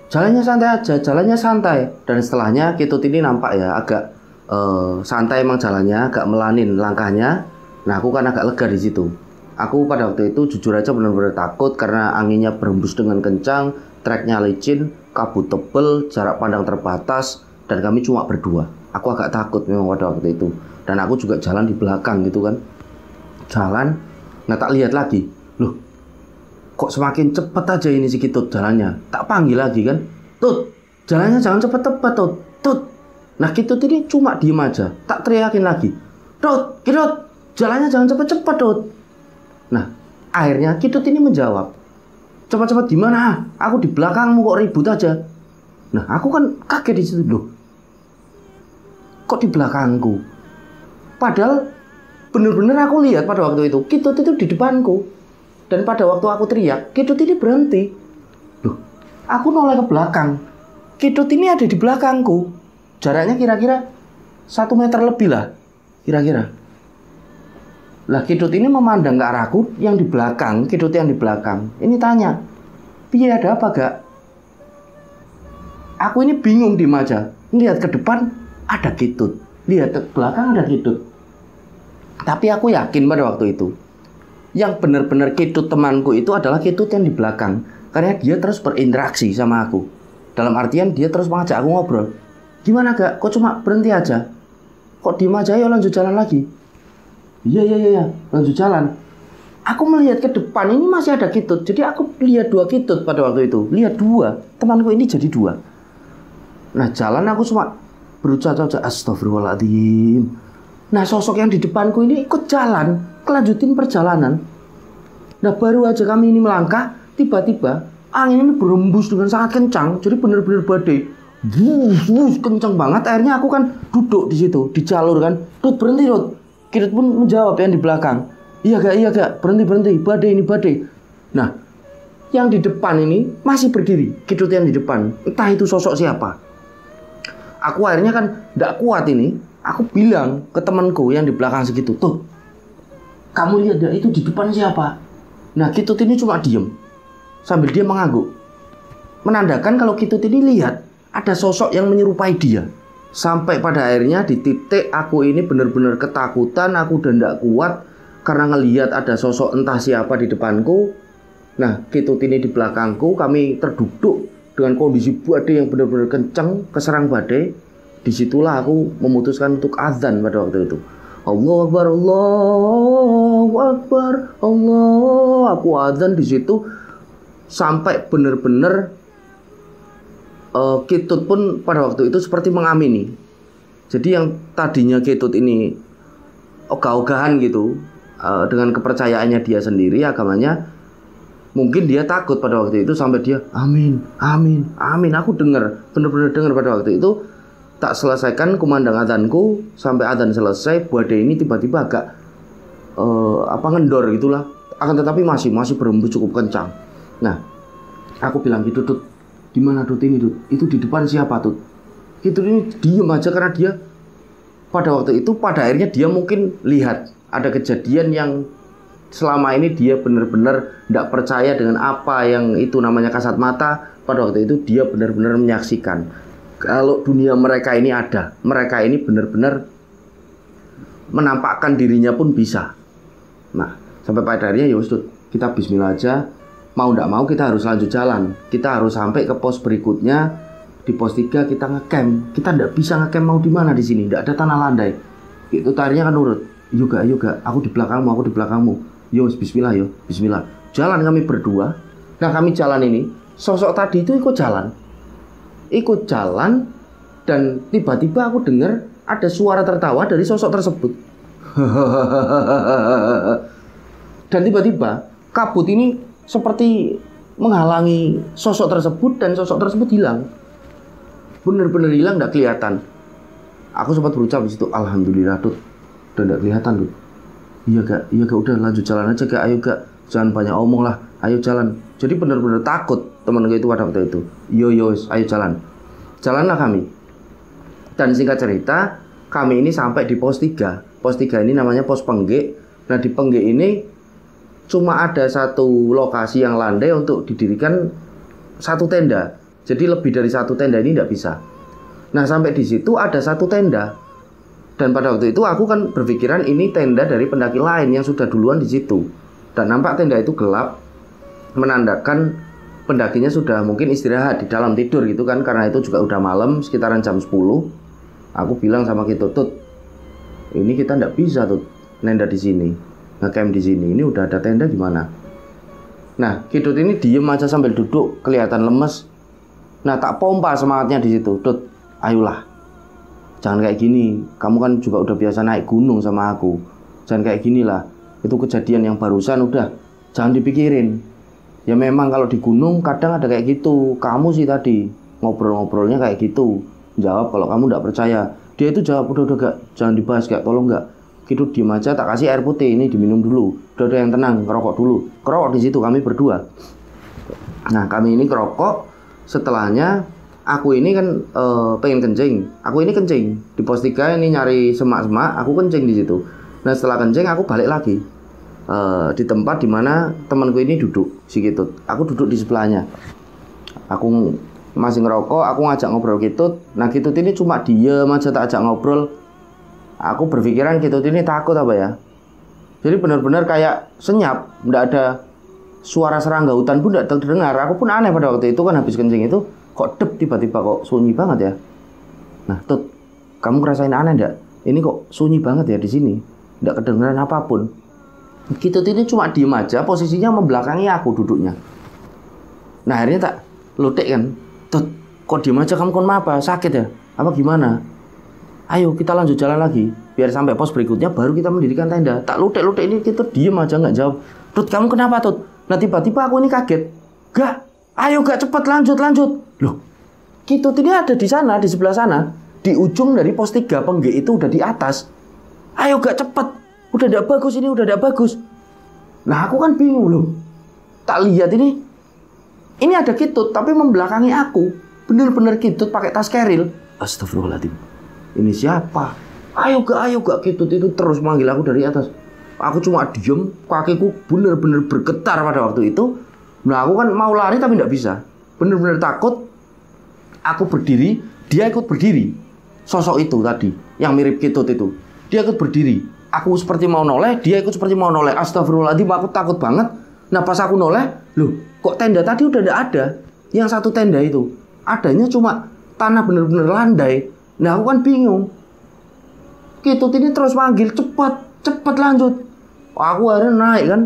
Jalannya santai aja, jalannya santai. Dan setelahnya Kitut ini nampak ya agak santai emang jalannya, agak melanin langkahnya. Nah, aku kan agak lega di situ. Aku pada waktu itu jujur aja benar-benar takut karena anginnya berhembus dengan kencang, treknya licin, kabut tebel, jarak pandang terbatas, dan kami cuma berdua. Aku agak takut memang pada waktu itu. Dan aku juga jalan di belakang gitu kan. Jalan, nah tak lihat lagi. Loh, kok semakin cepet aja ini si Kitut jalannya. Tak panggil lagi kan, Tut, jalannya jangan cepet-cepet Tut, Tut. Nah, Kitut ini cuma diem aja. Tak teriakin lagi, Tut, Kitut, jalannya jangan cepet-cepet Tut. Nah, akhirnya Kitut ini menjawab, cepet-cepet gimana? Aku di belakangmu kok ribut aja. Nah, aku kan kaget di situ. Loh, kok di belakangku? Padahal bener-bener aku lihat pada waktu itu Kitut itu di depanku. Dan pada waktu aku teriak, Kitut ini berhenti. Loh, aku noleh ke belakang. Kitut ini ada di belakangku. Jaraknya kira-kira 1 meter lebih lah. Kira-kira. Lah Kidut ini memandang ke arahku yang di belakang, Kidut yang di belakang. Ini tanya, piye ada apa gak? Aku ini bingung di aja. Lihat ke depan ada Kidut, lihat ke belakang ada Kidut. Tapi aku yakin pada waktu itu yang benar-benar Kidut temanku itu adalah Kidut yang di belakang. Karena dia terus berinteraksi sama aku. Dalam artian dia terus mengajak aku ngobrol. Gimana gak? Kok cuma berhenti aja? Kok diem aja, yuk lanjut jalan lagi. Iya, lanjut jalan. Aku melihat ke depan ini masih ada Kidut. Jadi aku lihat 2 Kidut pada waktu itu. Lihat 2, temanku ini jadi 2. Nah jalan aku cuma berucap astagfirullahaladzim. Nah sosok yang di depanku ini ikut jalan, kelanjutin perjalanan. Nah baru aja kami ini melangkah, tiba-tiba angin ini berembus dengan sangat kencang. Jadi benar-benar badai. Bus, kencang banget. Akhirnya aku kan duduk di situ, di jalur kan. Tut berhenti Tut. Kidut pun menjawab yang di belakang. Iya gak, berhenti, badai ini badai. Nah, yang di depan ini masih berdiri. Kidut yang di depan, entah itu sosok siapa. Aku akhirnya kan gak kuat ini. Aku bilang ke temanku yang di belakang segitu, tuh, kamu lihat gak itu di depan siapa? Nah, Kidut ini cuma diem sambil dia mengangguk, menandakan kalau Kidut ini lihat ada sosok yang menyerupai dia. Sampai pada akhirnya di titik aku ini benar-benar ketakutan, aku udah gak kuat karena ngelihat ada sosok entah siapa di depanku. Nah, Kidut ini di belakangku, kami terduduk dengan kondisi badai yang benar-benar kencang, keserang badai. Disitulah aku memutuskan untuk azan pada waktu itu. Allahu Akbar, Allahu Akbar, Allah. Aku azan di situ sampai benar-benar Kidut pun pada waktu itu seperti mengamini. Jadi yang tadinya Kidut ini ogah-ogahan gitu, dengan kepercayaannya dia sendiri, agamanya, mungkin dia takut pada waktu itu sampai dia amin. Aku dengar, benar-benar dengar pada waktu itu. Tak selesaikan kumandang adzanku, sampai adzan selesai, badai ini tiba-tiba agak ngendor gitulah. Akan tetapi masih berembus cukup kencang. Nah, aku bilang gitu, Tut, gimana Tut ini Tut? Itu di depan siapa Tut? Kidut ini diem aja karena dia pada waktu itu pada akhirnya dia mungkin lihat ada kejadian yang selama ini dia benar-benar tidak percaya dengan apa yang itu namanya kasat mata. Pada waktu itu dia benar-benar menyaksikan kalau dunia mereka ini ada, mereka ini benar-benar menampakkan dirinya pun bisa. Nah, sampai pada akhirnya ya Tut, kita bismillah aja. Mau tidak mau kita harus lanjut jalan. Kita harus sampai ke pos berikutnya. Di pos 3 kita ngecamp. Kita tidak bisa ngecamp mau di mana di sini. Tidak ada tanah landai. Itu tarinya kan nurut. Yoga. Aku di belakangmu. Yo, bismillah yo. Bismillah. Jalan kami berdua. Nah kami jalan ini. Sosok tadi itu ikut jalan. Dan tiba-tiba aku dengar ada suara tertawa dari sosok tersebut. Dan tiba-tiba kabut ini seperti menghalangi sosok tersebut dan sosok tersebut hilang. Benar-benar hilang, tidak kelihatan. Aku sempat berucap di situ, alhamdulillah Tut, udah tidak kelihatan Tut. Iya gak, udah lanjut jalan aja gak, ayo gak, jangan banyak omong lah, ayo jalan. Jadi benar-benar takut teman gue itu pada waktu itu. Yo, ayo jalan. Jalanlah kami. Dan singkat cerita, kami ini sampai di pos 3. Pos 3 ini namanya pos Penggik. Nah di Penggik ini cuma ada satu lokasi yang landai untuk didirikan satu tenda. Jadi lebih dari satu tenda ini tidak bisa. Nah sampai di situ ada satu tenda. Dan pada waktu itu aku kan berpikiran ini tenda dari pendaki lain yang sudah duluan di situ. Dan nampak tenda itu gelap, menandakan pendakinya sudah mungkin istirahat di dalam tidur gitu kan. Karena itu juga udah malam, sekitaran jam 10. Aku bilang sama Kidut, Tut, ini kita tidak bisa Tut nenda di sini, ngecamp di sini. Ini udah ada tenda gimana? Nah, Kidut ini diem aja sambil duduk, kelihatan lemes. Nah, tak pompa semangatnya di situ. Tut, ayolah, jangan kayak gini. Kamu kan juga udah biasa naik gunung sama aku. Jangan kayak gini lah. Itu kejadian yang barusan udah, jangan dipikirin. Ya memang kalau di gunung kadang ada kayak gitu. Kamu sih tadi ngobrol-ngobrolnya kayak gitu. Jawab kalau kamu tidak percaya. Dia itu jawab, udah gak, jangan dibahas gak, tolong gak. Kidut diem aja, tak kasih air putih, ini diminum dulu. Udah yang tenang, ngerokok dulu. Kerokok di situ kami berdua. Nah kami ini kerokok. Setelahnya aku ini kan pengen kencing. Aku ini kencing di pos 3 ini nyari semak-semak. Aku kencing di situ. Nah setelah kencing aku balik lagi di tempat dimana temanku ini duduk, si Kitut. Aku duduk di sebelahnya. Aku masih ngerokok, aku ngajak ngobrol Kitut. Nah Kitut ini cuma diem aja, tak ajak ngobrol. Aku berpikiran Kitut ini takut apa ya. Jadi benar-benar kayak senyap, nggak ada suara serangga hutan pun nggak terdengar. Aku pun aneh pada waktu itu kan habis kencing itu, kok dep tiba-tiba kok sunyi banget ya. Nah Tut, kamu ngerasain aneh nggak? Ini kok sunyi banget ya di sini, nggak kedengeran apapun. Kitut ini cuma diem aja, posisinya membelakangi aku duduknya. Nah akhirnya tak lutik kan, Tut, kok diem aja kamu, kon apa? Sakit ya? Apa gimana? Ayo kita lanjut jalan lagi, biar sampai pos berikutnya baru kita mendirikan tenda. Tak lutik-lutik ini Kitut diem aja nggak jawab. Tut, kamu kenapa Tut? Nah tiba-tiba aku ini kaget. Gak, ayo gak cepet lanjut. Loh, Kitut ini ada di sana, di sebelah sana. Di ujung dari pos 3 Pengge itu udah di atas. Ayo gak cepet, udah gak bagus ini, udah gak bagus. Nah aku kan bingung loh. Tak lihat ini ada Kitut tapi membelakangi aku. Bener-bener Kitut pakai tas keril. Astagfirullahaladzim. Ini siapa? Ayo gak Kitut itu terus manggil aku dari atas. Aku cuma diem, kakiku bener-bener bergetar pada waktu itu. Nah aku kan mau lari tapi gak bisa. Bener-bener takut. Aku berdiri, dia ikut berdiri. Sosok itu tadi, yang mirip Kitut itu, dia ikut berdiri. Aku seperti mau noleh, dia ikut seperti mau noleh. Astagfirullahaladzim, aku takut banget. Nah pas aku noleh, loh kok tenda tadi udah gak ada. Yang satu tenda itu adanya cuma tanah bener-bener landai. Nah aku kan bingung. Kitut ini terus manggil, cepet lanjut. Aku akhirnya naik kan,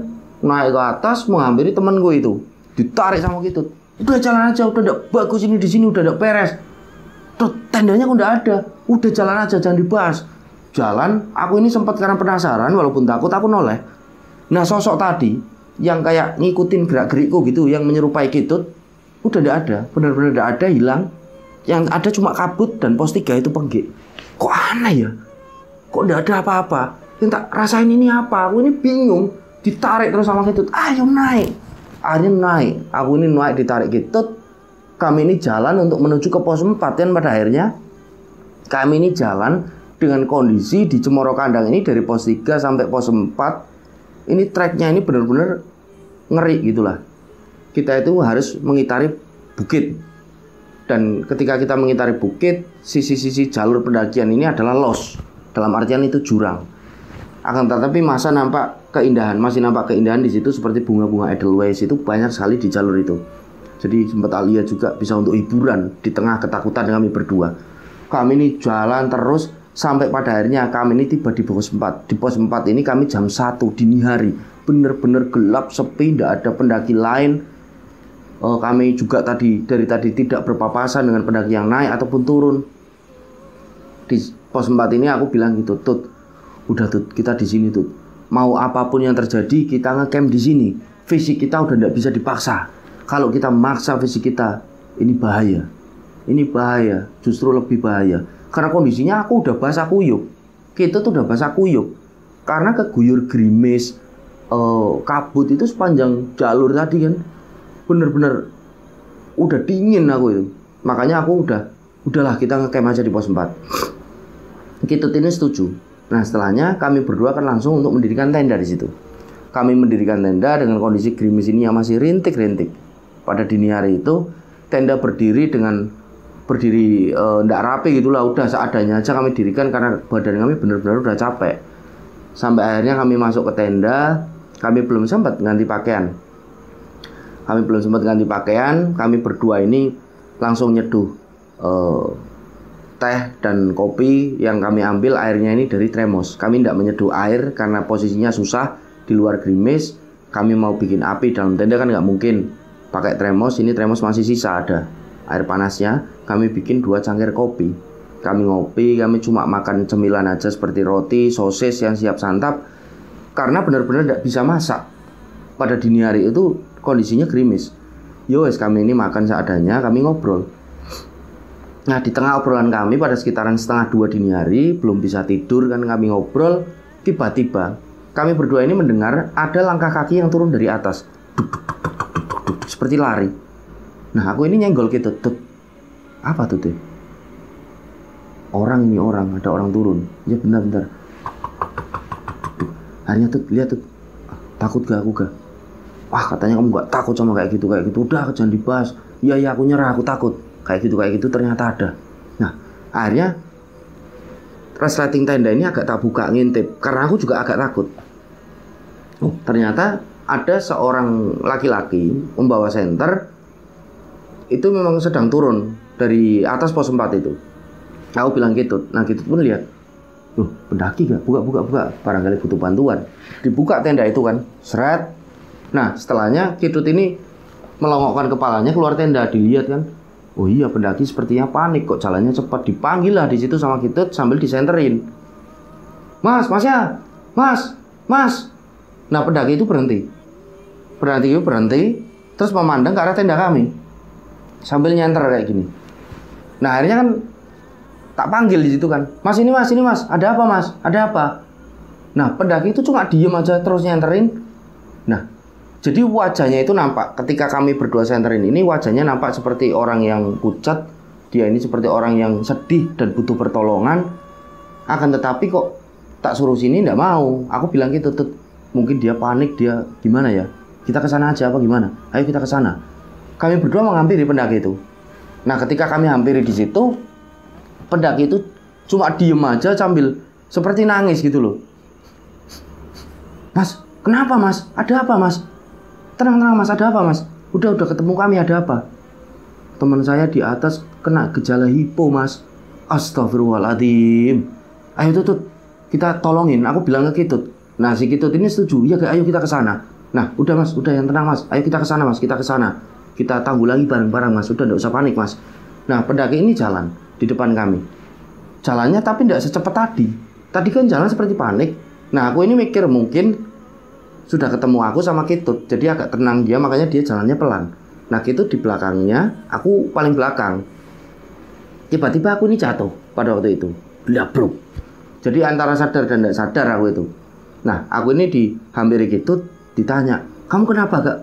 naik ke atas menghampiri temen gue itu. Ditarik sama Kitut. Udah jalan aja, udah gak bagus ini di sini, udah gak beres. Tuh tendanya udah ada, udah jalan aja, jangan dibahas. Jalan, aku ini sempat karena penasaran, walaupun takut aku noleh. Nah sosok tadi yang kayak ngikutin gerak-gerikku gitu, yang menyerupai Kitut, udah gak ada, benar-benar gak ada, hilang. Yang ada cuma kabut dan pos 3 itu Pengge. Kok aneh ya? Kok gak ada apa-apa? Yang tak rasain ini apa? Aku ini bingung. Ditarik terus sama Kitut. Ayo naik. Akhirnya naik. Aku ini naik ditarik Kitut. Kami ini jalan untuk menuju ke pos 4 kan pada akhirnya. Kami ini jalan dengan kondisi di Cemoro Kandang ini dari pos 3 sampai pos 4. Ini treknya ini benar-benar ngeri gitulah. Kita itu harus mengitari bukit. Dan ketika kita mengitari bukit, sisi-sisi jalur pendakian ini adalah los. Dalam artian itu jurang. Akan tetapi masih nampak keindahan di situ seperti bunga-bunga Edelweiss itu banyak sekali di jalur itu. Jadi sempat Alia juga bisa untuk hiburan di tengah ketakutan kami berdua. Kami ini jalan terus sampai pada akhirnya kami ini tiba di pos 4. Di pos 4 ini kami jam 1 dini hari. Bener-bener gelap, sepi, tidak ada pendaki lain. Kami juga dari tadi tidak berpapasan dengan pendaki yang naik ataupun turun. Di pos 4 ini aku bilang gitu, Tut, udah Tut, kita di sini Tut. Mau apapun yang terjadi kita ngecamp di sini. Fisik kita udah tidak bisa dipaksa. Kalau kita maksa fisik kita, ini bahaya. Ini bahaya, justru lebih bahaya. Karena kondisinya aku udah basah kuyup. Kita tuh udah basah kuyup. Karena keguyur gerimis, kabut itu sepanjang jalur tadi kan. Bener-bener udah dingin aku itu. Makanya aku udahlah kita ngecamp aja di pos 4. Kitut ini setuju. Nah setelahnya kami berdua kan langsung untuk mendirikan tenda di situ. Kami mendirikan tenda dengan kondisi gerimis ini yang masih rintik-rintik. Pada dini hari itu tenda berdiri ndak rapi gitulah, udah seadanya aja kami dirikan karena badan kami benar-benar udah capek. Sampai akhirnya kami masuk ke tenda, kami belum sempat ganti pakaian. Kami berdua ini langsung nyeduh teh dan kopi yang kami ambil airnya ini dari termos. Kami tidak menyeduh air karena posisinya susah di luar gerimis. Kami mau bikin api dalam tenda kan nggak mungkin pakai termos. Ini termos masih sisa ada air panasnya. Kami bikin 2 cangkir kopi. Kami ngopi, kami cuma makan cemilan aja seperti roti, sosis yang siap santap. Karena benar-benar tidak bisa masak. Pada dini hari itu kondisinya gerimis. Yowes, kami ini makan seadanya, kami ngobrol. Nah di tengah obrolan kami pada sekitaran 1:30 dini hari, belum bisa tidur kan kami ngobrol. Tiba-tiba kami berdua ini mendengar ada langkah kaki yang turun dari atas. Duk, duk, duk, duk, duk, duk, duk, seperti lari. Nah aku ini nyenggol gitu. Apa tuh? Orang, ada orang turun. Ya benar. Akhirnya tuh lihat tuh, takut gak aku gak? Wah katanya kamu gak takut sama kayak gitu. Udah jangan dibahas. Iya aku nyerah, aku takut. Kayak gitu ternyata ada. Nah akhirnya resleting tenda ini agak tak buka ngintip, karena aku juga agak takut. Oh ternyata ada seorang laki-laki membawa senter. Itu memang sedang turun dari atas pos 4 itu. Aku bilang Kitut. Nah Kitut pun lihat, loh pendaki gak? Buka. Barangkali butuh bantuan. Dibuka tenda itu kan, seret. Nah setelahnya Kitut ini melongokkan kepalanya keluar tenda, dilihat kan. Oh iya pendaki sepertinya panik, kok jalannya cepat. Dipanggil lah di situ sama Kitut sambil disenterin. Mas ya, mas. Nah pendaki itu berhenti. Terus memandang ke arah tenda kami sambil nyenter kayak gini. Nah akhirnya kan tak panggil di situ kan, mas, ada apa mas? Ada apa? Nah pendaki itu cuma diem aja terus nyenterin. Nah jadi wajahnya itu nampak ketika kami berdua senterin ini, wajahnya nampak seperti orang yang pucat. Dia ini seperti orang yang sedih dan butuh pertolongan. Akan tetapi kok tak suruh sini nggak mau. Aku bilang gitu, mungkin dia panik, dia gimana ya? Kita ke sana aja apa gimana? Ayo kita ke sana. Kami berdua menghampiri pendaki itu. Nah ketika kami hampiri di situ, pendaki itu cuma diem aja sambil seperti nangis gitu loh. Mas, kenapa mas? Ada apa mas? Tenang mas, ada apa mas? Udah ketemu kami, ada apa? Teman saya di atas kena gejala hipo mas. Astagfirullahaladzim. Ayo Tutut, kita tolongin. Aku bilang ke Kitut. Nah si Kitut ini setuju. Iya ayo kita ke sana. Nah udah mas, udah yang tenang mas. Ayo kita ke sana mas, kita ke sana. Kita tanggulangi bareng-bareng mas. Udah nggak usah panik mas. Nah pendaki ini jalan di depan kami. Jalannya tapi tidak secepat tadi. Tadi kan jalan seperti panik. Nah aku ini mikir mungkin sudah ketemu aku sama Kitut, jadi agak tenang dia, makanya dia jalannya pelan. Nah Kitut di belakangnya, aku paling belakang. Tiba-tiba aku ini jatuh pada waktu itu, blabruk. Jadi antara sadar dan tidak sadar aku itu. Nah aku ini dihampiri Kitut, ditanya, kamu kenapa gak?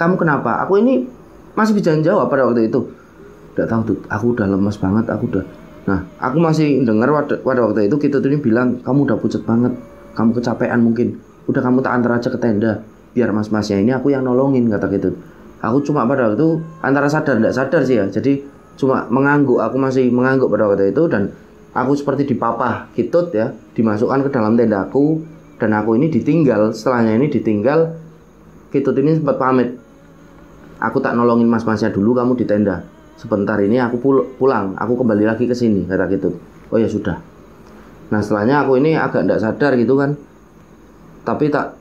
Kamu kenapa? Aku ini masih bisa jawab pada waktu itu. Tidak tahu Tut, aku udah lemes banget, Nah aku masih dengar pada waktu itu Kitut ini bilang, kamu udah pucat banget, kamu kecapean mungkin. Udah kamu tak antar aja ke tenda, biar mas-masnya ini aku yang nolongin, kata Kitut. Aku cuma pada waktu itu antara sadar dan tidak sadar sih ya. Jadi cuma mengangguk, aku masih mengangguk pada waktu itu. Dan aku seperti dipapah Kitut ya, dimasukkan ke dalam tendaku. Dan aku ini ditinggal, setelahnya ini ditinggal. Kitut ini sempat pamit, aku tak nolongin mas-masnya dulu, kamu di tenda. Sebentar ini aku pulang, aku kembali lagi ke sini, kata Kitut. Oh ya sudah. Nah setelahnya aku ini agak tidak sadar gitu kan. Tapi tak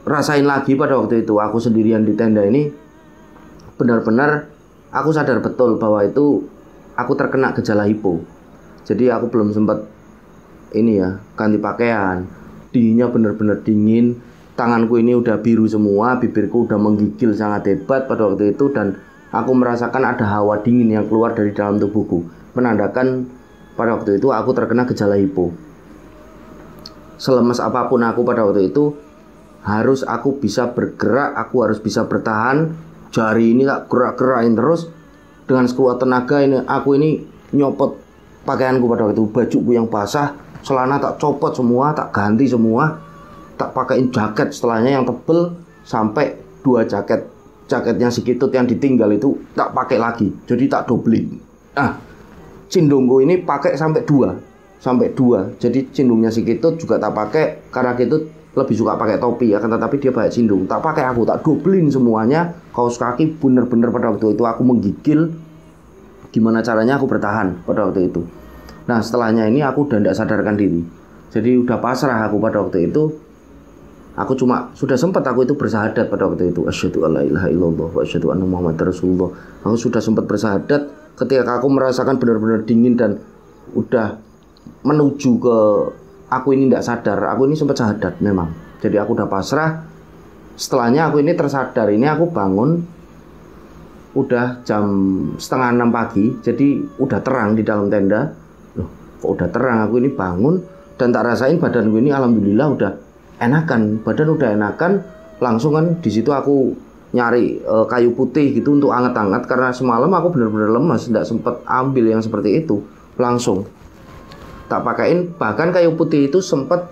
rasain lagi pada waktu itu aku sendirian di tenda ini. Benar-benar aku sadar betul bahwa itu aku terkena gejala hipo. Jadi aku belum sempat ini ya, ganti pakaian. Dinginnya benar-benar dingin. Tanganku ini udah biru semua, bibirku udah menggigil sangat hebat pada waktu itu. Dan aku merasakan ada hawa dingin yang keluar dari dalam tubuhku, menandakan pada waktu itu aku terkena gejala hipo. Selemes apapun aku pada waktu itu, harus aku bisa bergerak, aku harus bisa bertahan. Jari ini tak gerak-gerakin terus. Dengan sekuat tenaga ini aku ini nyopot pakaianku pada waktu itu, bajuku yang basah, celana tak copot semua, tak ganti semua, tak pakaiin jaket setelahnya yang tebel, sampai 2 jaketnya si Kitut yang ditinggal itu tak pakai lagi, jadi tak dobling. Nah cindungku ini pakai sampai 2. Jadi cindungnya si Kitut juga tak pakai, karena Kitut lebih suka pakai topi ya, tetapi dia pakai cindung. Tak pakai, aku tak dobelin semuanya. Kaos kaki bener-bener pada waktu itu aku menggigil. Gimana caranya aku bertahan pada waktu itu. Nah setelahnya ini aku udah tidak sadarkan diri. Jadi udah pasrah aku pada waktu itu. Aku cuma sudah sempat aku itu bersahadat pada waktu itu. Asyhadu alla ilaha illallah wa asyhadu anna muhammadar rasulullah. Aku sudah sempat bersahadat ketika aku merasakan benar-benar dingin dan udah menuju ke aku ini tidak sadar. Aku ini sempat syahadat memang. Jadi aku udah pasrah. Setelahnya aku ini tersadar. Ini aku bangun udah jam 5:30 pagi. Jadi udah terang di dalam tenda. Loh, kok udah terang? Aku ini bangun dan tak rasain badanku ini alhamdulillah udah enakan. Badan udah enakan. Langsung kan di situ aku nyari kayu putih gitu untuk anget-anget, karena semalam aku benar-benar lemas, tidak sempat ambil yang seperti itu. Langsung tak pakaiin, bahkan kayu putih itu sempat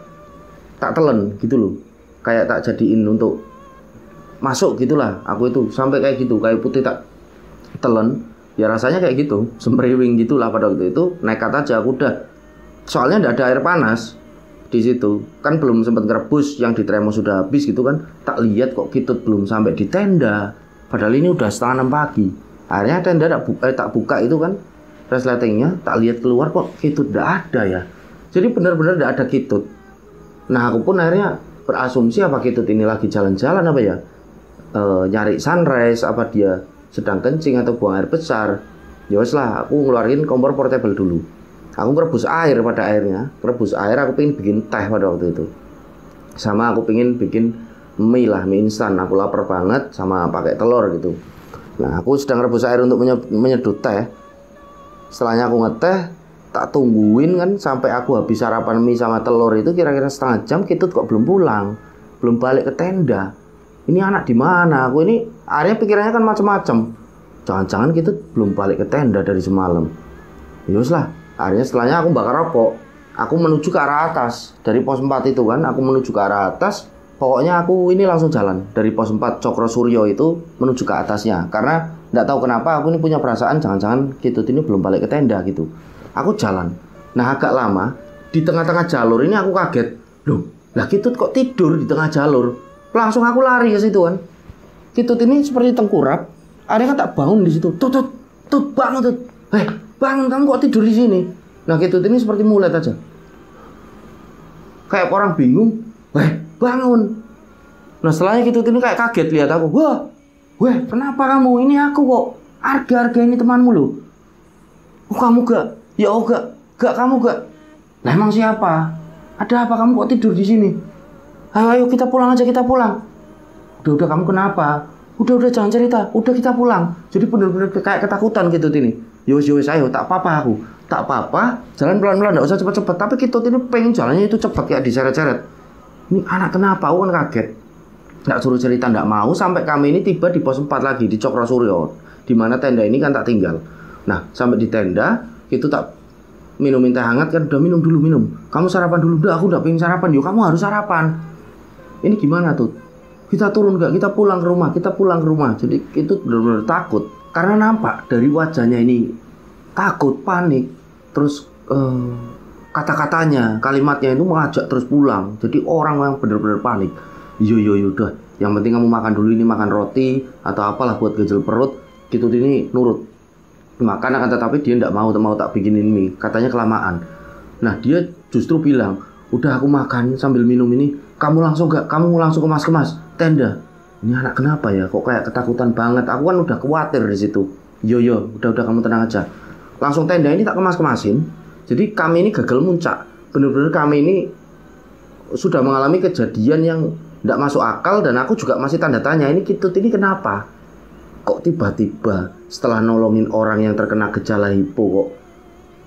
tak telen gitu loh. kayak tak jadiin untuk masuk gitulah. Aku itu sampai kayak gitu, kayak putih tak telan. Ya rasanya kayak gitu, semriwing gitulah pada waktu itu. Nekat aja aku udah. Soalnya enggak ada air panas di situ. Kan belum sempat ngerebus, yang di termos sudah habis gitu kan. Tak lihat kok Kitut belum sampai di tenda. Padahal ini udah 5:30 pagi. Akhirnya tenda tak buka itu kan resletingnya, tak lihat keluar kok Kitut enggak ada ya. Jadi benar-benar enggak ada Kitut. Nah, aku pun akhirnya berasumsi apa Kitut ini lagi jalan-jalan apa ya, nyari sunrise, apa dia sedang kencing atau buang air besar. Ya wes lah, aku ngeluarin kompor portable dulu. Aku ngerebus air pada airnya. Ngerebus air, aku pengen bikin teh pada waktu itu. Sama aku pengen bikin mie lah, mie instan. Aku lapar banget sama pakai telur gitu. Nah, aku sedang rebus air untuk menyeduh teh. Setelahnya aku ngeteh, tak tungguin kan sampai aku habis sarapan mie sama telur itu kira-kira setengah jam. Kitut kok belum pulang, belum balik ke tenda. Ini anak di mana? Aku ini akhirnya pikirannya kan macam-macam. Jangan-jangan Kitut belum balik ke tenda dari semalam. Yus lah. Akhirnya setelahnya aku bakar rokok. Aku menuju ke arah atas. Dari pos 4 itu kan, aku menuju ke arah atas. Pokoknya aku ini langsung jalan dari pos 4 Cokro Suryo itu menuju ke atasnya. Karena nggak tahu kenapa aku ini punya perasaan jangan-jangan Kitut ini belum balik ke tenda gitu. Aku jalan. Nah, agak lama di tengah-tengah jalur ini aku kaget. Loh, lah Kitut kok tidur di tengah jalur? Langsung aku lari ke situ kan. Kitut ini seperti tengkurap. Akhirnya kan tak bangun di situ. Tut, bangun Tut. Bangun, kamu kok tidur di sini? Nah, Kitut ini seperti mulet aja. Kayak orang bingung. Bangun. Nah, setelahnya Kitut ini kayak kaget lihat aku. Wah, kenapa kamu? Ini aku kok. Arga ini temanmu loh. Oh, kamu gak? Ya oh gak kamu gak. Nah, emang siapa? Ada apa kamu kok tidur di sini? Ayo kita pulang aja, kita pulang. Udah kamu kenapa? Udah jangan cerita. Udah kita pulang. Jadi bener-bener kayak ketakutan Kitut ini. Yowes ayo, tak apa-apa aku. Tak apa-apa, jalan pelan-pelan, enggak usah cepet-cepet. Tapi Kitut ini pengen jalannya itu cepet kayak diseret-seret. Ini anak kenapa? Aku kan kaget. Enggak suruh cerita, enggak mau. Sampai kami ini tiba di pos 4 lagi di Cokro Suryo, di mana tenda ini kan tak tinggal. Nah, sampai di tenda, itu tak minumin teh hangat kan. Udah minum dulu, minum. Kamu sarapan dulu. Udah, aku udah pengen sarapan. Yuk, kamu harus sarapan. Ini gimana tuh? Kita turun gak? Kita pulang ke rumah. Jadi itu benar-benar takut. Karena nampak dari wajahnya ini takut, panik. Terus kata-katanya, kalimatnya itu mengajak terus pulang. Jadi orang yang benar-benar panik. Yo udah. Yang penting kamu makan dulu, ini makan roti atau apalah buat gejel perut. Kitut ini nurut. Makan, akan tetapi dia tidak mau tak bikinin mie. Katanya kelamaan. Nah, dia justru bilang, udah aku makan sambil minum ini. Kamu langsung kemas tenda. Ini anak kenapa ya? Kok kayak ketakutan banget? Aku kan udah khawatir di situ. Yo, udah kamu tenang aja. Langsung tenda ini tak kemas-kemasin. Jadi kami ini gagal muncak. Bener-bener kami ini sudah mengalami kejadian yang tidak masuk akal dan aku juga masih tanda tanya. Ini Kitut ini kenapa? Kok tiba-tiba setelah nolongin orang yang terkena gejala hipo kok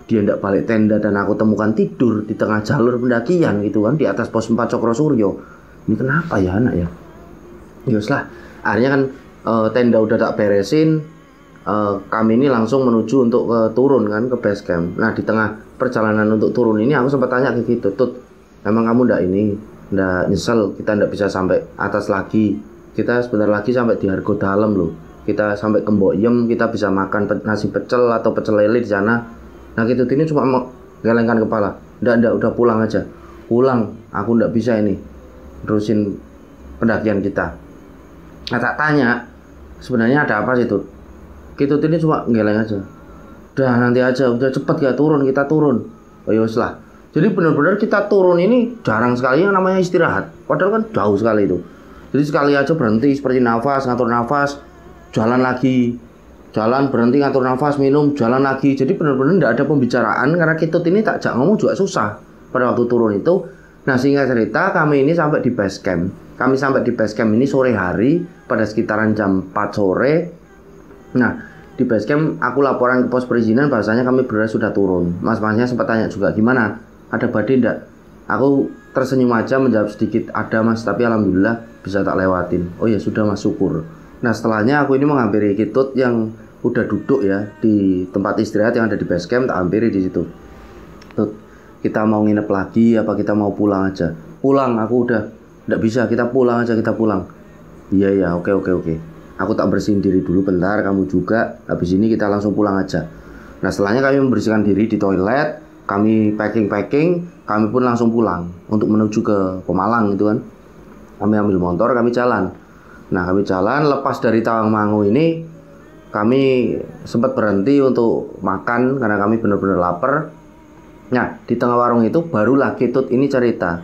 dia tidak balik tenda dan aku temukan tidur di tengah jalur pendakian gitu kan di atas pos 4 Cokro Suryo. Ini kenapa ya anak ya? Yus lah, akhirnya kan tenda udah tak beresin. Kami ini langsung menuju untuk turun kan ke base camp. Nah, di tengah perjalanan untuk turun ini aku sempat tanya ke Kitut, Tut, emang kamu ndak nyesel kita ndak bisa sampai atas lagi? Kita sebentar lagi sampai di Hargo Dalem loh. Kita sampai ke Mbokyem, kita bisa makan nasi pecel atau pecel lele di sana. Nah, Kitut ini cuma menggelengkan kepala. Ndak, udah pulang aja. Pulang, aku ndak bisa ini terusin pendakian kita. Nah, tak tanya, sebenarnya ada apa sih Tut? Kitut ini cuma ngeleng aja. Udah nanti aja, udah cepet ya turun, kita turun. Oh yos lah. Jadi benar-benar kita turun ini jarang sekali yang namanya istirahat. Padahal kan jauh sekali itu. Jadi sekali aja berhenti seperti nafas, ngatur nafas, jalan lagi. Jalan berhenti ngatur nafas, minum, jalan lagi. Jadi benar-benar tidak ada pembicaraan karena Kitut ini tak jak ngomong juga susah pada waktu turun itu. Nah, singkat cerita kami ini sampai di base camp. Kami sampai di base camp ini sore hari pada sekitaran jam 4 sore. Nah, di base camp aku laporan ke pos perizinan bahasanya kami berdua sudah turun. Mas-masnya sempat tanya juga, gimana? Ada badai enggak? Aku tersenyum aja menjawab sedikit, ada mas, tapi alhamdulillah bisa tak lewatin. Oh ya sudah mas, syukur. Nah, setelahnya aku ini menghampiri Kitut yang udah duduk ya di tempat istirahat yang ada di base camp, tak hampiri di situ. Tut, kita mau nginep lagi apa kita mau pulang aja? Pulang, aku udah Nggak bisa, kita pulang aja, kita pulang. Iya ya, oke oke oke. Aku tak bersihin diri dulu bentar, kamu juga. Habis ini kita langsung pulang aja. Nah setelahnya kami membersihkan diri di toilet, kami packing, kami pun langsung pulang untuk menuju ke Pemalang gitu kan. Kami ambil motor, kami jalan. Nah kami jalan, lepas dari Tawangmangu ini, kami sempat berhenti untuk makan karena kami benar-benar lapar. Nah di tengah warung itu barulah Kitut ini cerita.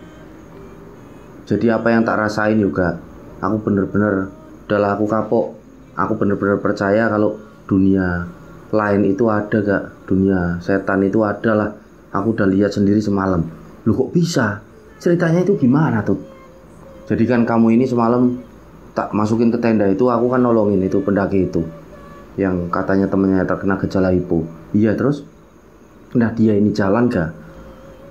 Jadi apa yang tak rasain juga, aku bener-bener, udahlah aku kapok. Aku bener-bener percaya kalau dunia lain itu ada gak, dunia setan itu ada lah. Aku udah lihat sendiri semalam. Loh kok bisa? Ceritanya itu gimana tuh? Jadi kan kamu ini semalam tak masukin ke tenda itu, aku kan nolongin itu pendaki itu yang katanya temennya terkena gejala hipo. Iya terus? Nah dia ini jalan gak?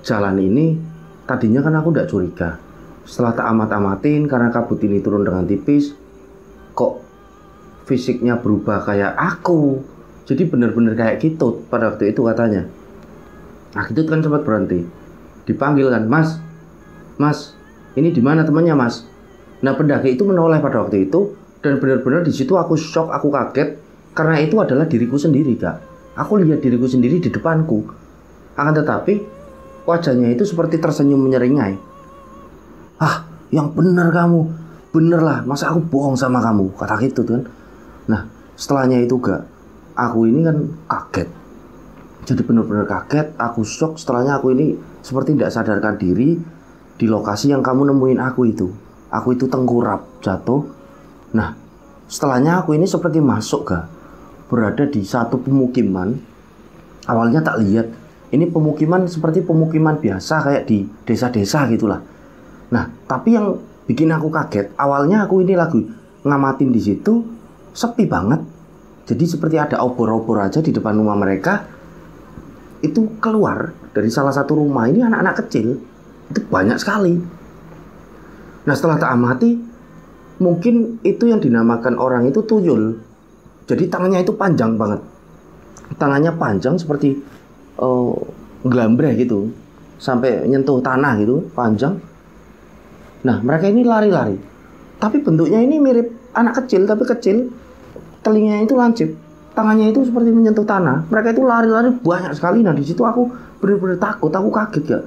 Jalan ini tadinya kan aku gak curiga. Setelah tak amat-amatin karena kabut ini turun dengan tipis, kok fisiknya berubah kayak aku. Jadi bener-bener kayak Kitut pada waktu itu katanya. Nah Kitut kan sempat berhenti, dipanggil kan, Mas, ini di mana temannya Mas? Nah pendaki itu menoleh pada waktu itu, dan benar-benar di situ aku shock, aku kaget, karena itu adalah diriku sendiri kak. Aku lihat diriku sendiri di depanku. Akan tetapi wajahnya itu seperti tersenyum menyeringai. Ah, yang bener kamu, bener lah, masa aku bohong sama kamu, kata Kitut kan. Nah setelahnya itu gak, aku ini kan kaget. Jadi benar-benar kaget, aku shock. Setelahnya aku ini seperti tidak sadarkan diri di lokasi yang kamu nemuin aku itu. Aku itu tengkurap, jatuh. Nah, setelahnya aku ini seperti masuk gak, berada di satu pemukiman. Awalnya tak lihat, ini pemukiman seperti pemukiman biasa kayak di desa-desa gitulah. Nah, tapi yang bikin aku kaget, awalnya aku ini lagi ngamatin di situ, sepi banget. Jadi seperti ada obor-obor aja di depan rumah mereka. Itu keluar dari salah satu rumah ini anak-anak kecil. Itu banyak sekali. Nah setelah tak amati, mungkin itu yang dinamakan orang itu tuyul. Jadi tangannya itu panjang banget. Tangannya panjang seperti gelambreh gitu, sampai nyentuh tanah gitu, panjang. Nah mereka ini lari-lari, tapi bentuknya ini mirip anak kecil, tapi kecil. Telinganya itu lancip, tangannya itu seperti menyentuh tanah. Mereka itu lari-lari banyak sekali. Nah di situ aku benar-benar takut, aku kaget gak.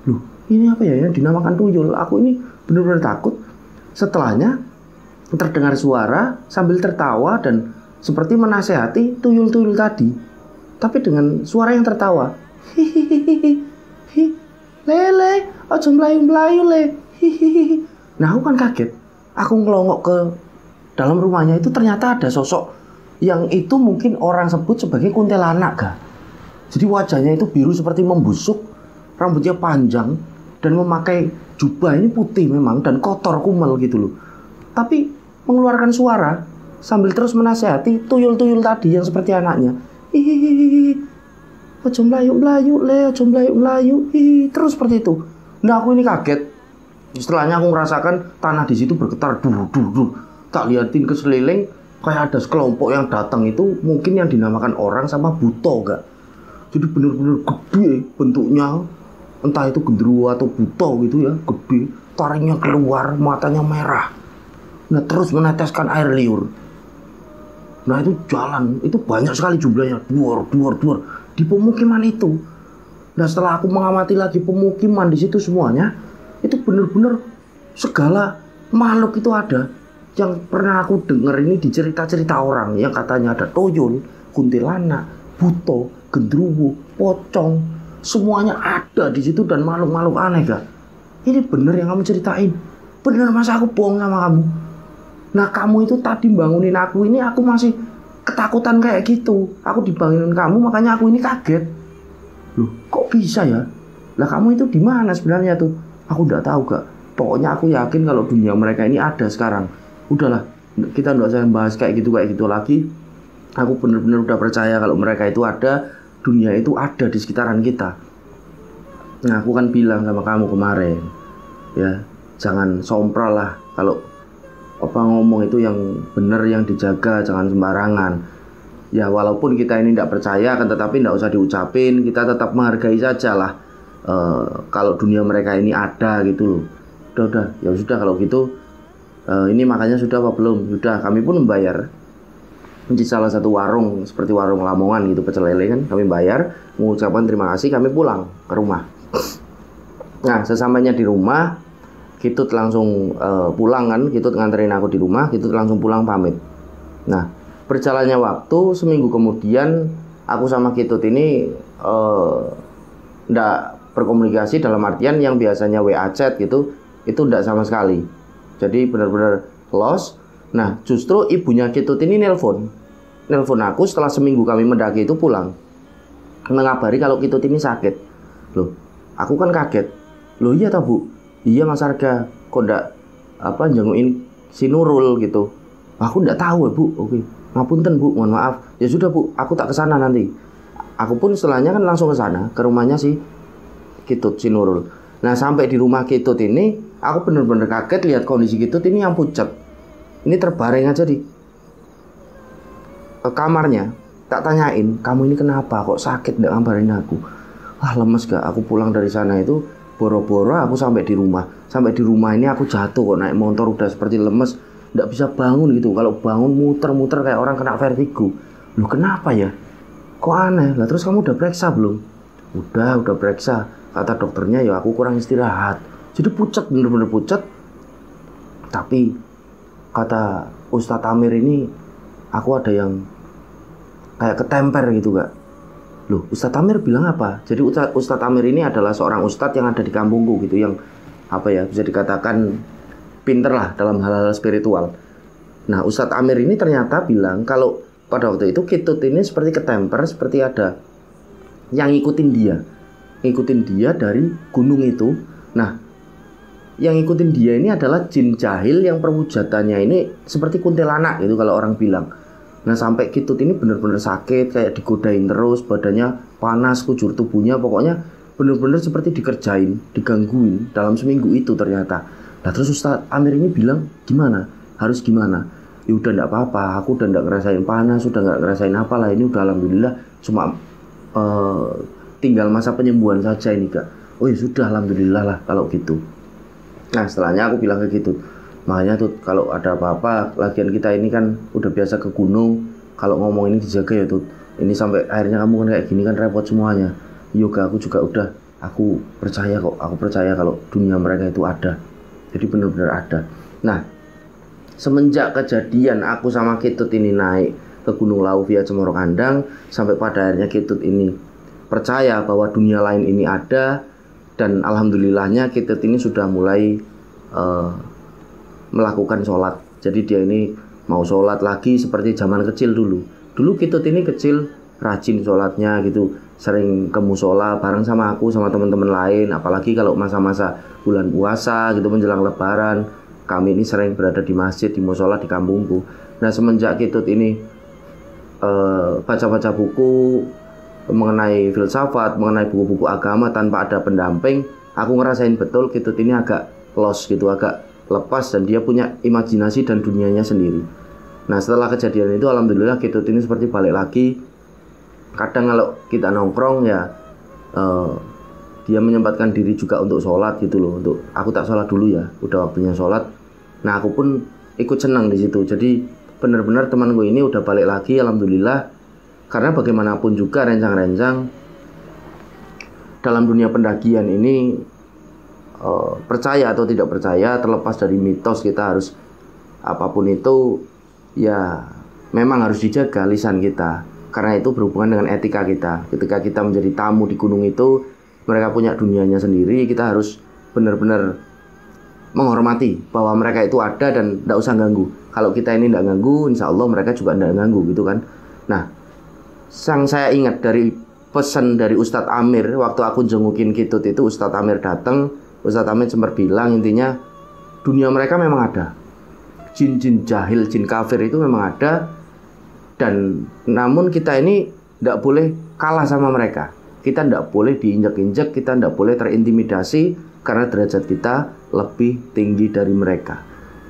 Loh ini apa ya yang dinamakan tuyul? Aku ini benar-benar takut. Setelahnya terdengar suara sambil tertawa dan seperti menasehati tuyul-tuyul tadi, tapi dengan suara yang tertawa. Hihihihi, lele, ojo melayu-melayu le. Hihihi. Nah aku kan kaget. Aku ngelongok ke dalam rumahnya, itu ternyata ada sosok yang itu mungkin orang sebut sebagai kuntilanak gak. Jadi wajahnya itu biru seperti membusuk, rambutnya panjang, dan memakai jubah ini putih memang, dan kotor kumel gitu loh. Tapi mengeluarkan suara sambil terus menasehati tuyul-tuyul tadi yang seperti anaknya. Hihihi, ojo melayu-melayu le, ojo melayu-melayu, hihi, terus seperti itu. Nah aku ini kaget. Setelahnya aku merasakan tanah di situ bergetar, duh. Tak liatin ke seliling, kayak ada sekelompok yang datang itu, mungkin yang dinamakan orang sama buto gak. Jadi benar-benar gede bentuknya, entah itu genderuwo atau buto gitu ya, gede, taringnya keluar, matanya merah. Nah terus meneteskan air liur. Nah itu jalan, itu banyak sekali jumlahnya, duar di pemukiman itu. Nah setelah aku mengamati lagi pemukiman di situ semuanya, itu benar-benar segala makhluk itu ada. Yang pernah aku dengar ini di cerita-cerita orang yang katanya ada tuyul, kuntilanak, buto, genderuwo, pocong, semuanya ada di situ dan makhluk-makhluk aneh gak. Ini bener yang kamu ceritain, bener, masa aku bohong sama kamu? Nah kamu itu tadi bangunin aku ini, aku masih ketakutan kayak gitu. Aku dibangunin kamu, makanya aku ini kaget. Loh kok bisa ya? Lah kamu itu di mana sebenarnya tuh? Aku udah tahu gak. Pokoknya aku yakin kalau dunia mereka ini ada sekarang. Udahlah, kita nggak usah bahas kayak gitu lagi. Aku bener-bener udah percaya kalau mereka itu ada, dunia itu ada di sekitaran kita. Nah aku kan bilang sama kamu kemarin, ya jangan sompral lah. Kalau apa ngomong itu yang bener, yang dijaga, jangan sembarangan. Ya walaupun kita ini tidak percaya, kan tetapi tidak usah diucapin. Kita tetap menghargai saja lah. Kalau dunia mereka ini ada gitu loh. udah ya sudah kalau gitu ini makannya sudah apa belum? Sudah, kami pun membayar di salah satu warung seperti warung Lamongan gitu, pecel lele kan, kami bayar, mengucapkan terima kasih, kami pulang ke rumah. Nah sesampainya di rumah, Kitut langsung pulang kan, Kitut nganterin aku di rumah, Kitut langsung pulang pamit. Nah berjalannya waktu seminggu kemudian, aku sama Kitut ini ndak berkomunikasi, dalam artian yang biasanya WA chat gitu, itu ndak sama sekali. Jadi benar-benar lost. Nah justru ibunya Kitut ini nelpon aku setelah seminggu kami mendaki itu pulang, mengabari kalau Kitut ini sakit. Loh, aku kan kaget. Loh iya toh Bu? Iya Mas Arga, kok ndak jenguin si Nurul gitu. Aku ndak tahu ya Bu. Oke, ngapunten Bu, mohon maaf. Ya sudah Bu, aku tak kesana nanti. Aku pun setelahnya kan langsung ke sana, ke rumahnya si Kitut, si Nurul. Nah sampai di rumah Kitut ini, aku benar-benar kaget lihat kondisi Kitut ini yang pucat. Ini terbaring aja di kamarnya. Tak tanyain, kamu ini kenapa kok sakit, ndak ngabarin aku. Lemes gak, aku pulang dari sana itu boro-boro aku sampai di rumah. Sampai di rumah ini aku jatuh kok, naik motor udah seperti lemes, ndak bisa bangun gitu. Kalau bangun muter-muter kayak orang kena vertigo. Loh kenapa ya, kok aneh lah. Terus kamu udah periksa belum? Udah periksa, kata dokternya ya aku kurang istirahat. Jadi pucat, bener-bener pucat. Tapi kata Ustadz Amir ini, aku ada yang kayak ketemper gitu gak? Loh, Ustadz Amir bilang apa? Jadi Ustadz Amir ini adalah seorang ustadz yang ada di kampungku gitu, yang bisa dikatakan pinter lah dalam hal-hal spiritual. Nah Ustadz Amir ini ternyata bilang kalau pada waktu itu Kitut ini seperti ketemper, seperti ada yang ngikutin dia dari gunung itu. Nah yang ngikutin dia ini adalah jin jahil yang perwujadannya ini seperti kuntilanak gitu kalau orang bilang. Nah sampai Kitut ini benar-benar sakit, kayak digodain terus, badannya panas, kujur tubuhnya, pokoknya benar-benar seperti dikerjain, digangguin dalam seminggu itu ternyata. Nah terus Ustadz Amir ini bilang gimana? Harus gimana? Ya udah enggak apa-apa, aku udah enggak ngerasain panas, udah enggak ngerasain apalah, ini udah alhamdulillah cuma tinggal masa penyembuhan saja ini Kak. Oh ya sudah alhamdulillah lah kalau gitu. Nah setelahnya aku bilang ke Kitut, makanya tuh kalau ada apa-apa, lagian kita ini kan udah biasa ke gunung, kalau ngomong ini dijaga ya tuh. Ini sampai akhirnya kamu kan kayak gini kan repot semuanya. Yoga aku juga udah, aku percaya kalau dunia mereka itu ada. Jadi benar-benar ada. Nah semenjak kejadian aku sama Kitut ini naik ke Gunung Lawu via Cemoro Kandang, sampai pada akhirnya Kitut ini percaya bahwa dunia lain ini ada. Dan alhamdulillahnya Kitut ini sudah mulai melakukan sholat. Jadi dia ini mau sholat lagi seperti zaman kecil dulu. Dulu Kitut ini kecil rajin sholatnya gitu, sering ke musola bareng sama aku sama teman-teman lain. Apalagi kalau masa-masa bulan puasa gitu menjelang lebaran, kami ini sering berada di masjid, di musola di kampungku. Nah semenjak Kitut ini baca-baca buku mengenai filsafat, mengenai buku-buku agama tanpa ada pendamping, aku ngerasain betul Kitut ini agak lost gitu, agak lepas, dan dia punya imajinasi dan dunianya sendiri. Nah setelah kejadian itu alhamdulillah Kitut ini seperti balik lagi. Kadang kalau kita nongkrong ya dia menyempatkan diri juga untuk sholat gitu loh. Untuk aku tak sholat dulu ya, udah waktunya sholat. Nah aku pun ikut senang di situ. Jadi benar-benar temanku ini udah balik lagi alhamdulillah. Karena bagaimanapun juga rencang-rencang dalam dunia pendakian ini, percaya atau tidak percaya, terlepas dari mitos, kita harus apapun itu ya memang harus dijaga lisan kita. Karena itu berhubungan dengan etika kita. Ketika kita menjadi tamu di gunung itu, mereka punya dunianya sendiri, kita harus benar-benar menghormati bahwa mereka itu ada dan tidak usah ganggu. Kalau kita ini tidak ganggu, insya Allah mereka juga tidak ganggu gitu kan. Nah saya ingat dari pesan dari Ustadz Amir waktu aku jengukin Kitut itu. Ustadz Amir datang, Ustadz Amir sempat bilang intinya dunia mereka memang ada, jin-jin jahil, jin kafir itu memang ada. Dan namun kita ini tidak boleh kalah sama mereka. Kita tidak boleh diinjak-injak, kita tidak boleh terintimidasi, karena derajat kita lebih tinggi dari mereka.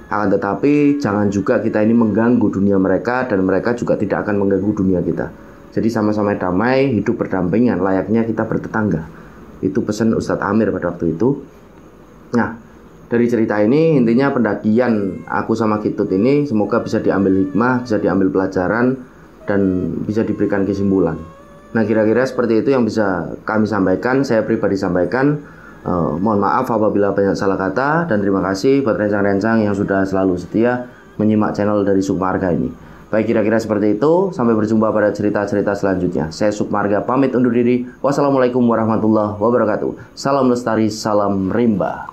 Akan tetapi jangan juga kita ini mengganggu dunia mereka, dan mereka juga tidak akan mengganggu dunia kita. Jadi sama-sama damai, hidup berdampingan, layaknya kita bertetangga. Itu pesan Ustadz Amir pada waktu itu. Nah dari cerita ini intinya pendakian aku sama Kitut ini semoga bisa diambil hikmah, bisa diambil pelajaran, dan bisa diberikan kesimpulan. Nah, kira-kira seperti itu yang bisa kami sampaikan, saya pribadi sampaikan. Mohon maaf apabila banyak salah kata, dan terima kasih buat rencang-rencang yang sudah selalu setia menyimak channel dari Sukmarga ini. Baik, kira-kira seperti itu. Sampai berjumpa pada cerita-cerita selanjutnya. Saya Sukmarga pamit undur diri. Wassalamualaikum warahmatullahi wabarakatuh. Salam lestari, salam rimba.